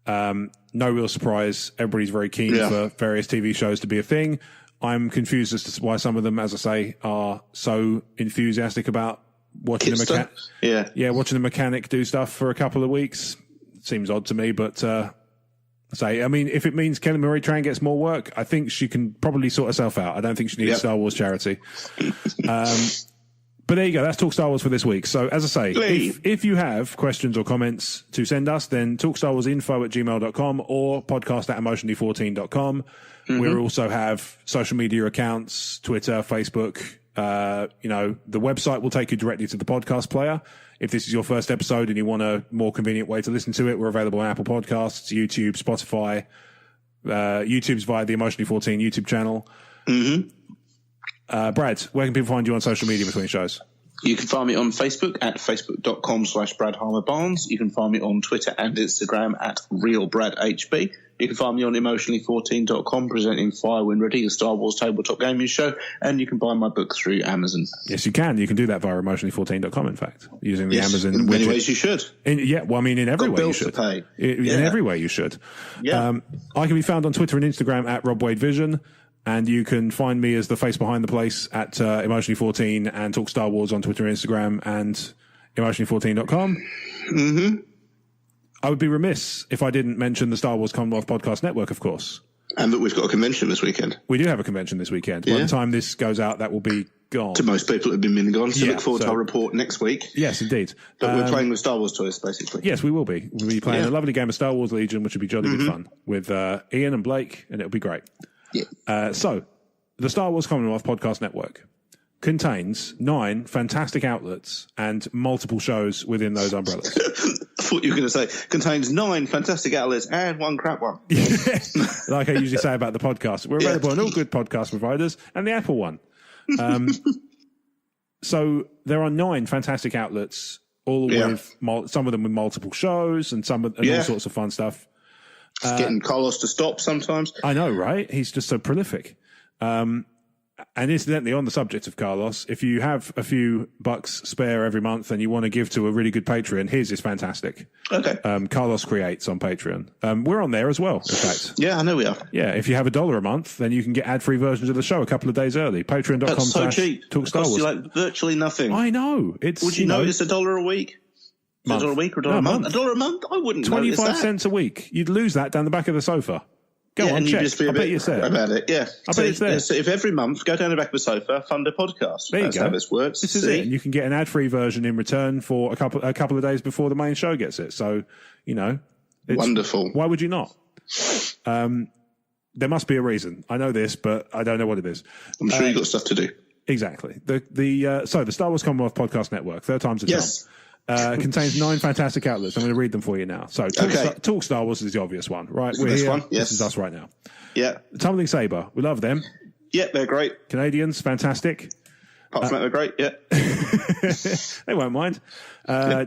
No real surprise. Everybody's very keen for various TV shows to be a thing. I'm confused as to why some of them, as I say, are so enthusiastic about watching watching the mechanic do stuff for a couple of weeks. Seems odd to me, but if it means Kelly Marie Tran gets more work, I think she can probably sort herself out. I don't think she needs Star Wars charity. But there you go. That's Talk Star Wars for this week. So, as I say, if you have questions or comments to send us, then talkstarwarsinfo@gmail.com or podcast@emotionally14.com. We also have social media accounts, Twitter, Facebook. The website will take you directly to the podcast player. If this is your first episode and you want a more convenient way to listen to it, we're available on Apple Podcasts, YouTube, Spotify. YouTube's via the Emotionally 14 YouTube channel. Brad, where can people find you on social media between shows? You can find me on Facebook at facebook.com/Brad Harmer Barnes. You can find me on Twitter and Instagram at RealBradHB. You can find me on emotionally14.com presenting Fire When Ready, a Star Wars tabletop gaming show, and you can buy my book through Amazon. Yes, you can. You can do that via emotionally14.com, in fact, using the Amazon widget. In many ways you should. In every way you should. In every way you should. Yeah. I can be found on Twitter and Instagram at Rob Wade Vision. And you can find me as the face behind the place at Emotionally14 and Talk Star Wars on Twitter and Instagram and Emotionally14.com. I would be remiss if I didn't mention the Star Wars Commonwealth Podcast Network, of course. And that we've got a convention this weekend. We do have a convention this weekend. By the time this goes out, that will be gone. To most people, it would have been gone. So look forward to our report next week. Yes, indeed. But we're playing with Star Wars toys, basically. Yes, we will be. We'll be playing a lovely game of Star Wars Legion, which will be jolly good fun, with Ian and Blake, and it'll be great. Yeah. So, the Star Wars Commonwealth Podcast Network contains 9 fantastic outlets and multiple shows within those umbrellas. thought you were going to say contains 9 fantastic outlets and 1 crap one. Like I usually say about the podcast. We're available on all good podcast providers and the Apple one. So there are 9 fantastic outlets, all with some of them with multiple shows and some and all sorts of fun stuff. Getting Carlos to stop sometimes. I know, right? He's just so prolific. And incidentally, on the subject of Carlos, if you have a few bucks spare every month and you want to give to a really good Patreon, his is fantastic. Okay. Carlos Creates on Patreon. We're on there as well, in fact. Yeah, I know we are. Yeah, if you have $1 a month, then you can get ad-free versions of the show a couple of days early. Patreon.com/talkstarwars. That's so cheap. It costs you like virtually nothing. I know. Would you notice $1 a week? $1 a week or $1 a month? $1 a month? I wouldn't notice that. 25 cents a week. You'd lose that down the back of the sofa. Go on, check. Just be a bit about it. Yeah, I bet it's there. So if every month, go down the back of the sofa, fund a podcast. There you That's go. how this works. This is it. And you can get an ad-free version in return for a couple of days before the main show gets it. So, wonderful. Why would you not? There must be a reason. I know this, but I don't know what it is. I'm sure you've got stuff to do. Exactly. The Star Wars Commonwealth Podcast Network, third time's a charm. Yes. Contains 9 fantastic outlets. I'm going to read them for you now. So, Talk Star Wars is the obvious one, right? We're here. One, yes. This is us right now. Yeah. Tumbling Saber, we love them. Yeah, they're great. Canadians, fantastic. Apart from that, they're great. Yeah. They won't mind.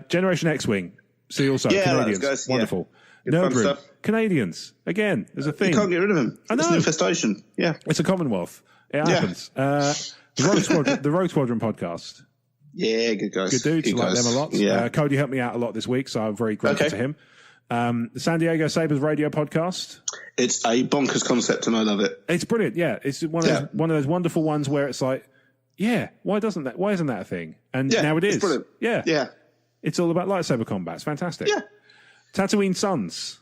Generation X-Wing, see also Canadians, guys. wonderful. Good Nerd Room, stuff. Canadians. Again, there's a theme. You can't get rid of them. I know. It's an infestation. Yeah. It's a Commonwealth. It happens. The Rogue Squadron podcast. Yeah, good guys. Good dudes. Good Like guys. them a lot. Yeah. Cody helped me out a lot this week, so I'm very grateful to him. The San Diego Sabres radio podcast. It's a bonkers concept, and I love it. It's brilliant. Yeah, it's one of those wonderful ones where it's like, why isn't that a thing? And now it is. It's brilliant. Yeah. It's all about lightsaber combat. It's fantastic. Yeah. Tatooine Sons.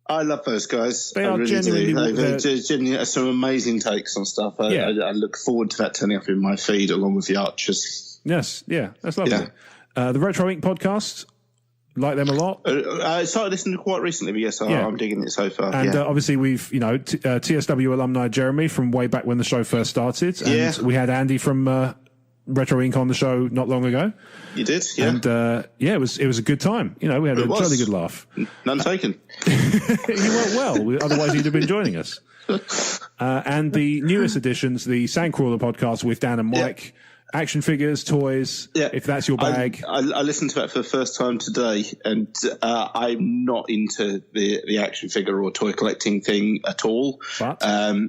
I love those guys. They I are really genuinely do. They genuinely some amazing takes on stuff. I look forward to that turning up in my feed along with the Archers. Yes, that's lovely. Yeah. The Retro Inc. podcast, like them a lot. I started listening quite recently, but yes, I'm digging it so far. And obviously we've, TSW alumni Jeremy from way back when the show first started. And we had Andy from Retro Inc. on the show not long ago. You did, yeah. And it was a good time. We had a jolly good laugh. None taken. You weren't well, otherwise you'd have been joining us. And the newest additions, the Sandcrawler podcast with Dan and Mike. Action figures, toys, if that's your bag. I listened to that for the first time today, and I'm not into the action figure or toy collecting thing at all. But?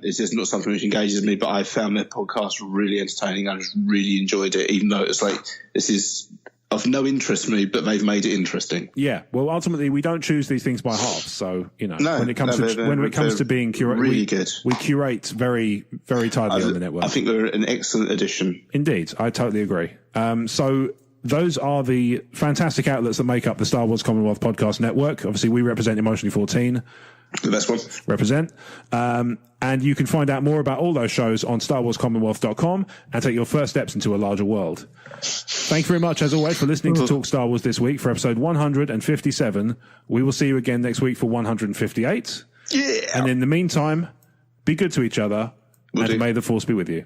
It's just not something which engages me, but I found their podcast really entertaining. I just really enjoyed it, even though it's like, this is of no interest to me, but they've made it interesting. Yeah, well, ultimately, we don't choose these things by half. So, when it comes to being curated, really good. We curate very, very tightly on the network. I think they're an excellent addition. Indeed, I totally agree. So those are the fantastic outlets that make up the Star Wars Commonwealth Podcast Network. Obviously, we represent Emotionally 14. The best one. Represent. And you can find out more about all those shows on StarWarsCommonwealth.com and take your first steps into a larger world. Thank you very much, as always, for listening to Talk Star Wars this week for episode 157. We will see you again next week for 158. Yeah. And in the meantime, be good to each other, and may the Force be with you.